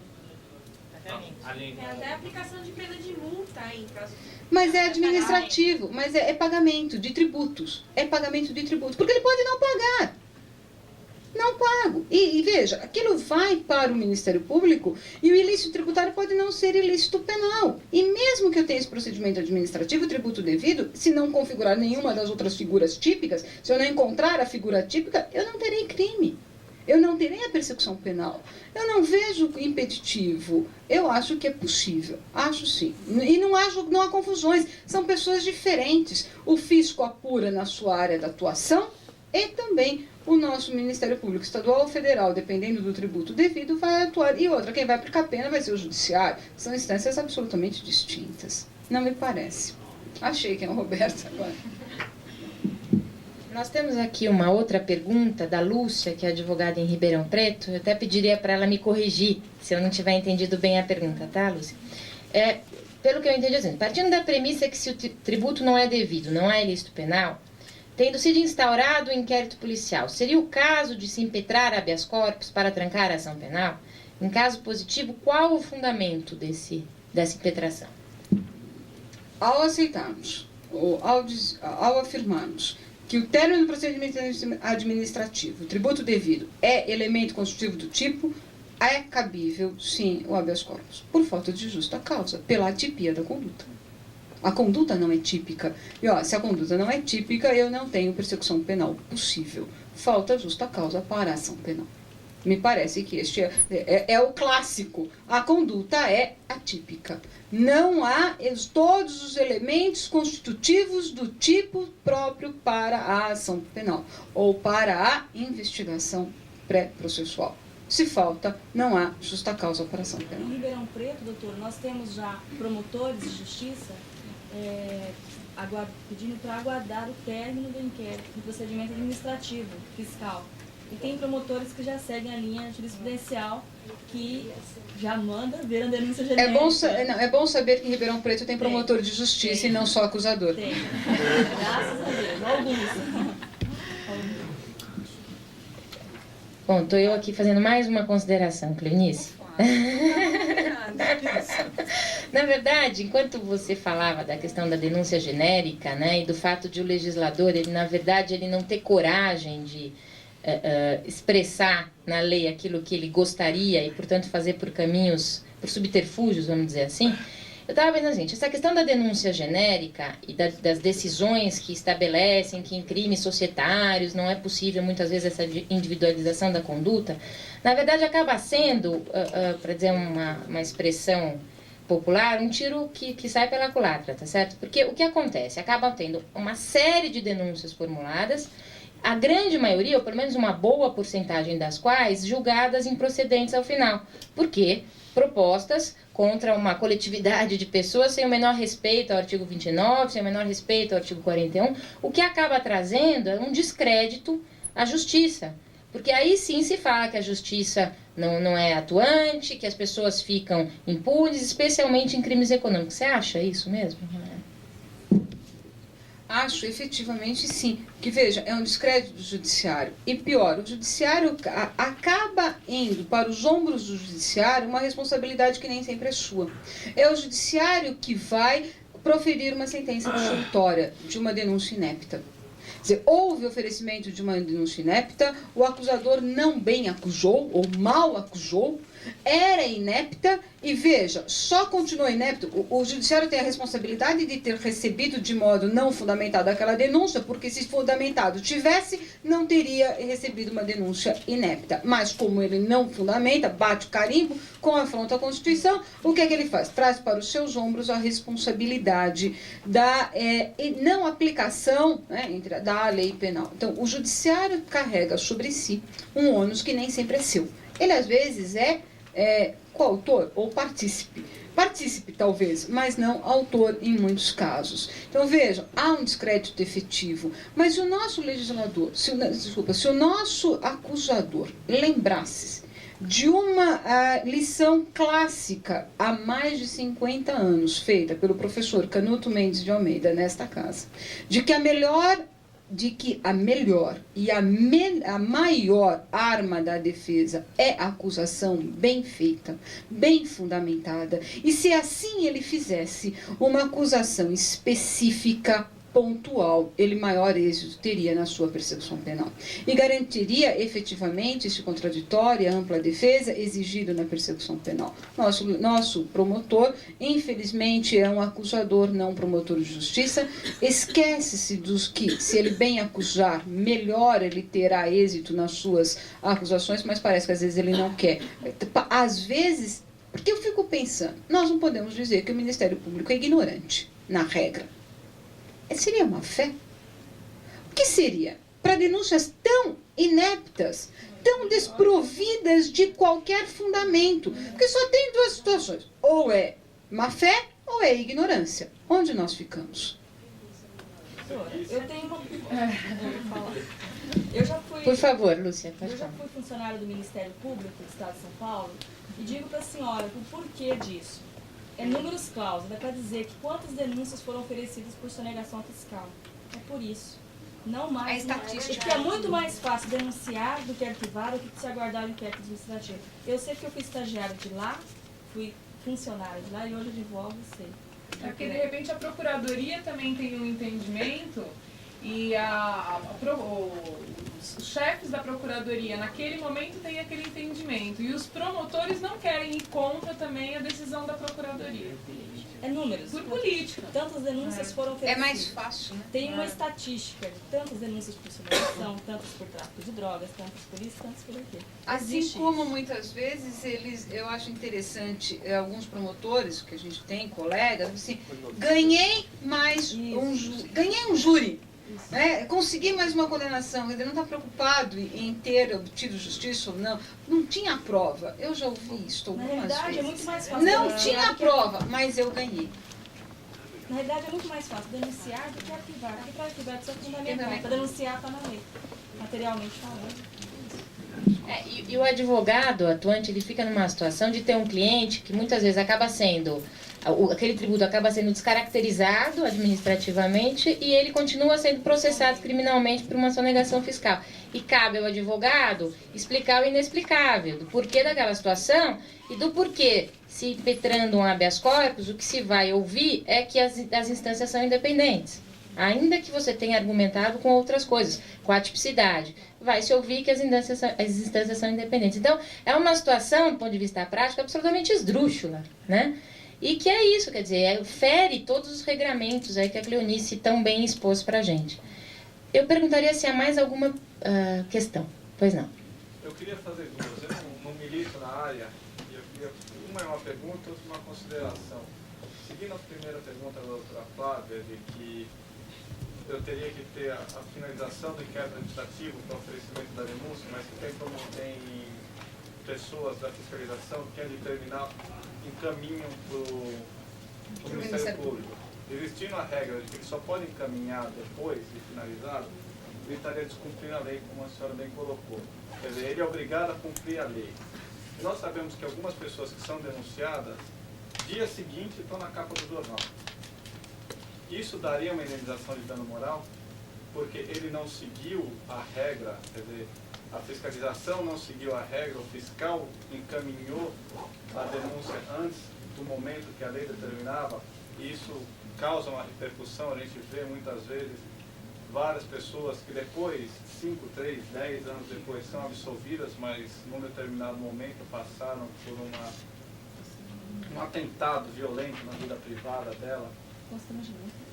Até a aplicação de pena de multa em caso. Mas é administrativo, mas é pagamento de tributos. É pagamento de tributos. Porque ele pode não pagar. Não pago. E veja, aquilo vai para o Ministério Público e o ilícito tributário pode não ser ilícito penal. E mesmo que eu tenha esse procedimento administrativo, tributo devido, se não configurar nenhuma das outras figuras típicas, se eu não encontrar a figura típica, eu não terei crime. Eu não terei a persecução penal. Eu não vejo impeditivo. Eu acho que é possível. Acho sim. E não há confusões. São pessoas diferentes. O fisco apura na sua área de atuação e também o nosso Ministério Público Estadual ou Federal, dependendo do tributo devido, vai atuar. E outra, quem vai aplicar a pena vai ser o Judiciário. São instâncias absolutamente distintas. Não me parece. Achei que é o Roberto agora. Nós temos aqui uma outra pergunta da Lúcia, que é advogada em Ribeirão Preto. Eu até pediria para ela me corrigir, se eu não tiver entendido bem a pergunta, tá, Lúcia? Pelo que eu entendi, assim, partindo da premissa que se o tributo não é devido, não é ilícito penal, tendo sido instaurado o inquérito policial, seria o caso de se impetrar habeas corpus para trancar a ação penal? Em caso positivo, qual o fundamento dessa impetração? Ao aceitarmos, ou ao afirmarmos que o término do procedimento administrativo, o tributo devido, é elemento constitutivo do tipo, é cabível, sim, o habeas corpus, por falta de justa causa, pela atipia da conduta. A conduta não é típica. E, se a conduta não é típica, eu não tenho persecução penal possível. Falta justa causa para a ação penal. Me parece que este é o clássico. A conduta é atípica. Não há todos os elementos constitutivos do tipo próprio para a ação penal ou para a investigação pré-processual. Se falta, não há justa causa para a ação penal. Em Ribeirão Preto, doutor, nós temos já promotores de justiça pedindo para aguardar o término do inquérito, do procedimento administrativo, fiscal. E tem promotores que já seguem a linha jurisprudencial, que já manda ver a denúncia genérica. É bom saber que em Ribeirão Preto tem promotor de justiça e não só acusador. Tem. Graças a Deus. Alguns. Bom, estou eu aqui fazendo mais uma consideração, Cleonice. Na verdade, enquanto você falava da questão da denúncia genérica, né, e do fato de o legislador, ele não ter coragem de expressar na lei aquilo que ele gostaria e, portanto, fazer por subterfúgios, vamos dizer assim, eu estava pensando assim, essa questão da denúncia genérica e das decisões que estabelecem que em crimes societários não é possível, muitas vezes, essa individualização da conduta, na verdade acaba sendo, para dizer uma expressão popular, um tiro que sai pela culatra, tá certo? Porque o que acontece? Acaba tendo uma série de denúncias formuladas, a grande maioria, ou pelo menos uma boa porcentagem das quais, julgadas improcedentes ao final. Por quê? Propostas contra uma coletividade de pessoas sem o menor respeito ao artigo 29, sem o menor respeito ao artigo 41, o que acaba trazendo é um descrédito à justiça. Porque aí sim se fala que a justiça não é atuante, que as pessoas ficam impunes, especialmente em crimes econômicos. Você acha isso mesmo? Acho, efetivamente, sim. Que, veja, é um descrédito do judiciário. E pior, o judiciário acaba indo para os ombros do judiciário uma responsabilidade que nem sempre é sua. É o judiciário que vai proferir uma sentença absolutória de uma denúncia inepta. Quer dizer, houve oferecimento de uma denúncia inepta, o acusador não bem acusou, ou mal acusou, era inepta e, veja, só continua inepto. O judiciário tem a responsabilidade de ter recebido de modo não fundamentado aquela denúncia, porque se fundamentado tivesse, não teria recebido uma denúncia inepta. Mas como ele não fundamenta, bate o carimbo com afronta à Constituição, o que é que ele faz? Traz para os seus ombros a responsabilidade da não aplicação, né, da lei penal. Então, o judiciário carrega sobre si um ônus que nem sempre é seu. Ele, às vezes, é coautor ou partícipe. Partícipe, talvez, mas não autor em muitos casos. Então, vejam, há um descrédito efetivo. Mas se o nosso legislador, se o nosso acusador lembrasse de uma lição clássica há mais de 50 anos, feita pelo professor Canuto Mendes de Almeida nesta casa, de que a melhor e a maior arma da defesa é a acusação bem feita, bem fundamentada. E se assim ele fizesse uma acusação específica, pontual, ele maior êxito teria na sua persecução penal. E garantiria efetivamente esse contraditório e ampla defesa exigido na persecução penal. Nosso promotor, infelizmente, é um acusador, não um promotor de justiça. Esquece-se dos que, se ele bem acusar, melhor ele terá êxito nas suas acusações, mas parece que às vezes ele não quer. Às vezes, porque eu fico pensando, nós não podemos dizer que o Ministério Público é ignorante, na regra. Seria má fé? O que seria? Para denúncias tão ineptas, tão desprovidas de qualquer fundamento. Porque só tem duas situações. Ou é má fé ou é ignorância. Onde nós ficamos? Eu tenho uma... Eu já fui... Por favor, Lúcia. Eu já fui funcionária do Ministério Público do Estado de São Paulo e digo para a senhora o porquê disso. É números clausos, dá para dizer que quantas denúncias foram oferecidas por sonegação fiscal. É por isso. Não mais. É estatística. Porque é muito mais fácil denunciar do que arquivar, do que se aguardar o inquérito administrativo. Eu sei que eu fui estagiária de lá, fui funcionária de lá e hoje advogo e sei. É porque, de repente, a Procuradoria também tem um entendimento e os chefes da Procuradoria, naquele momento, têm aquele entendimento. E os promotores não querem ir contra também a decisão da Procuradoria. É números. Por política. Tantas denúncias foram É oferecidas. mais fácil, né? Tem uma estatística de tantas denúncias por sonegação, tantas por tráfico de drogas, tantas por isso, tantas por aquilo. Assim Existe como isso. muitas vezes eu acho interessante, alguns promotores que a gente tem, colegas, assim, ganhei mais ganhei um júri, né? Consegui mais uma condenação, quer dizer, não está preocupado em ter obtido justiça ou não. Não tinha prova. Eu já ouvi isso Na algumas realidade, é vezes. muito mais fácil Não denunciar tinha do que- prova, mas eu ganhei. Na realidade, é muito mais fácil denunciar do que arquivar. Porque para arquivar precisa fundamentar. Fundamentar. Para denunciar está na lei. Materialmente falando. E o advogado atuante, ele fica numa situação de ter um cliente que muitas vezes acaba sendo, aquele tributo acaba sendo descaracterizado administrativamente e ele continua sendo processado criminalmente por uma sonegação fiscal. E cabe ao advogado explicar o inexplicável, do porquê daquela situação e do porquê, se impetrando um habeas corpus, o que se vai ouvir é que as instâncias são independentes. Ainda que você tenha argumentado com outras coisas, com a tipicidade, vai se ouvir que as instâncias são independentes. Então, é uma situação, do ponto de vista prático, absolutamente esdrúxula, né? E que é isso, quer dizer, fere todos os regramentos aí que a Cleonice tão bem expôs pra gente. Eu perguntaria se há mais alguma questão. Pois não. Eu queria fazer duas. Eu não milito na área, e eu queria, uma é uma pergunta, outra uma consideração. Seguindo a primeira pergunta da doutora Flávia, de que eu teria que ter a finalização do inquérito administrativo para o oferecimento da denúncia, mas que tem pessoas da fiscalização que querem determinar encaminham para o Ministério Público. Existindo a regra de que eles só podem encaminhar depois de finalizado, ele estaria descumprindo a lei, como a senhora bem colocou. Quer dizer, ele é obrigado a cumprir a lei. E nós sabemos que algumas pessoas que são denunciadas, dia seguinte estão na capa do jornal. Isso daria uma indenização de dano moral, porque ele não seguiu a regra, quer dizer, a fiscalização não seguiu a regra, o fiscal encaminhou a denúncia antes do momento que a lei determinava, e isso causa uma repercussão. A gente vê muitas vezes várias pessoas que depois, 5, 3, 10 anos depois, são absolvidas, mas num determinado momento passaram por um atentado violento na vida privada dela.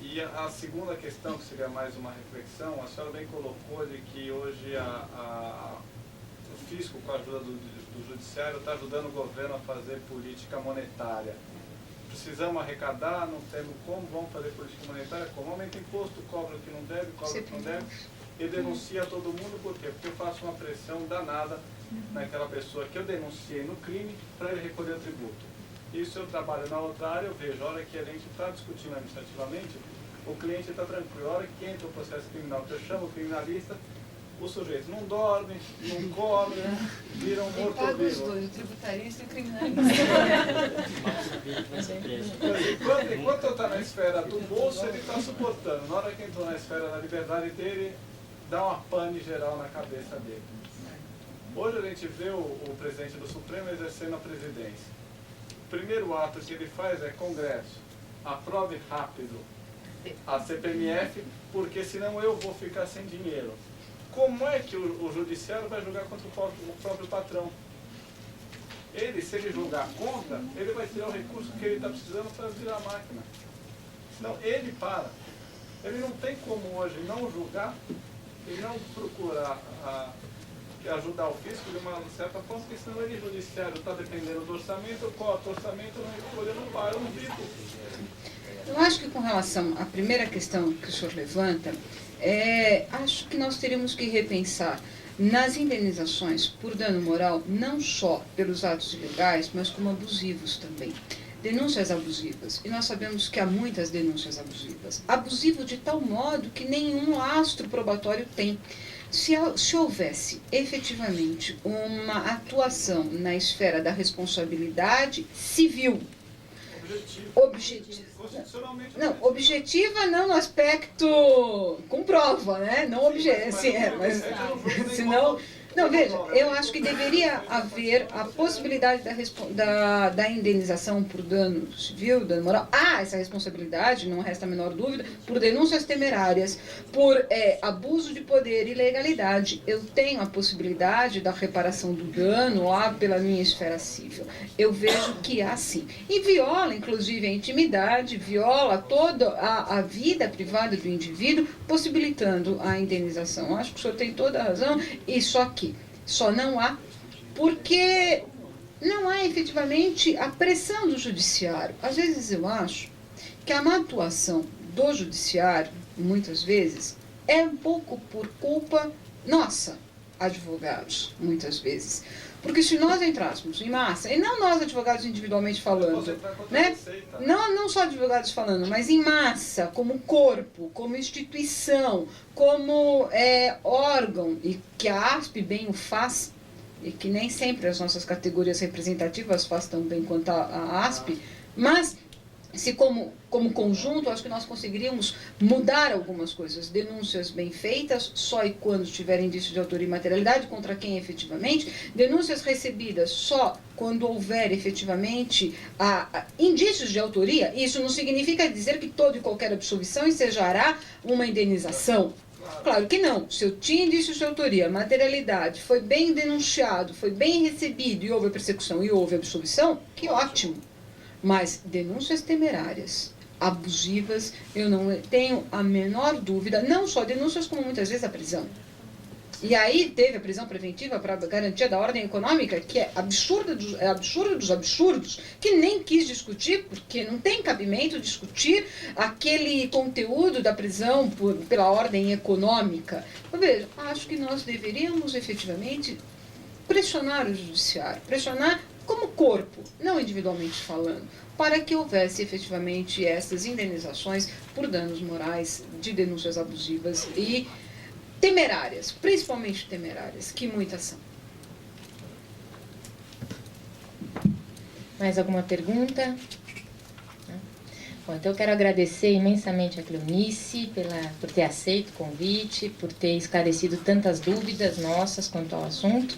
E a segunda questão, que seria mais uma reflexão, a senhora bem colocou de que hoje o fisco, com a ajuda do judiciário, está ajudando o governo a fazer política monetária. Precisamos arrecadar, não temos como, vamos fazer política monetária, como aumenta imposto, cobra o que não deve, cobra o que não deve, e denuncia todo mundo, por quê? Porque eu faço uma pressão danada naquela pessoa que eu denunciei no crime para ele recolher o tributo. Isso eu trabalho na outra área, eu vejo, a hora que a gente está discutindo administrativamente, o cliente está tranquilo. A hora que entra o processo criminal, que eu chamo o criminalista, o sujeito não dorme, não come, vira um morto-vivo. Os dois, o tributarista e o criminalista. Enquanto eu estou na esfera do bolso, ele está suportando. Na hora que entrou na esfera da liberdade dele, dá uma pane geral na cabeça dele. Hoje a gente vê o presidente do Supremo exercendo a presidência. O primeiro ato que ele faz é Congresso, aprove rápido a CPMF, porque senão eu vou ficar sem dinheiro. Como é que o judiciário vai julgar contra o próprio patrão? Ele, se ele julgar contra, ele vai tirar o recurso que ele está precisando para virar a máquina. Senão ele para. Ele não tem como hoje não julgar e não procurar ajudar o fisco de uma certa forma, porque senão ele, judiciário, está dependendo do orçamento, corta o orçamento, não para, não vive. Eu acho que com relação à primeira questão que o senhor levanta, acho que nós teríamos que repensar nas indenizações por dano moral, não só pelos atos ilegais, mas como abusivos também. Denúncias abusivas. E nós sabemos que há muitas denúncias abusivas. Abusivo de tal modo que nenhum lastro probatório tem. Se houvesse efetivamente uma atuação na esfera da responsabilidade civil, objetiva não no aspecto com prova, né? Não objetiva, mas senão Não, veja, eu acho que deveria haver a possibilidade da indenização por dano civil, dano moral. Há essa responsabilidade, não resta a menor dúvida, por denúncias temerárias, por abuso de poder e ilegalidade. Eu tenho a possibilidade da reparação do dano lá pela minha esfera civil. Eu vejo que há sim. E viola, inclusive, a intimidade, viola toda a vida privada do indivíduo, possibilitando a indenização. Acho que o senhor tem toda a razão, e só que só não há, porque não há efetivamente a pressão do judiciário. Às vezes eu acho que a má atuação do judiciário, muitas vezes, é um pouco por culpa nossa, advogados, muitas vezes. Porque se nós entrássemos em massa, e não nós advogados individualmente falando, né? Não só advogados falando, mas em massa, como corpo, como instituição, como órgão, e que a ASP bem o faz, e que nem sempre as nossas categorias representativas faz tão bem quanto a ASP, mas se como conjunto, acho que nós conseguiríamos mudar algumas coisas. Denúncias bem feitas, só e quando tiver indício de autoria e materialidade, contra quem efetivamente. Denúncias recebidas só quando houver efetivamente indícios de autoria. Isso não significa dizer que toda e qualquer absolvição ensejará uma indenização. Claro que não. Se eu tinha indícios de autoria, materialidade, foi bem denunciado, foi bem recebido e houve persecução e houve absolvição, que ótimo. Mas denúncias temerárias, abusivas, eu não tenho a menor dúvida, não só denúncias, como muitas vezes a prisão. E aí teve a prisão preventiva para garantia da ordem econômica, que é absurdo dos absurdos, que nem quis discutir, porque não tem cabimento discutir aquele conteúdo da prisão pela ordem econômica. Então, veja, acho que nós deveríamos efetivamente pressionar o judiciário, pressionar como corpo, não individualmente falando, para que houvesse efetivamente essas indenizações por danos morais de denúncias abusivas e temerárias, principalmente temerárias, que muitas são. Mais alguma pergunta? Bom, então eu quero agradecer imensamente a Cleonice por ter aceito o convite, por ter esclarecido tantas dúvidas nossas quanto ao assunto.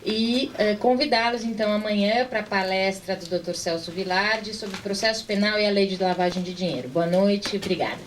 E convidá-los, então, amanhã para a palestra do Dr. Celso Vilardi sobre o processo penal e a lei de lavagem de dinheiro. Boa noite e obrigada.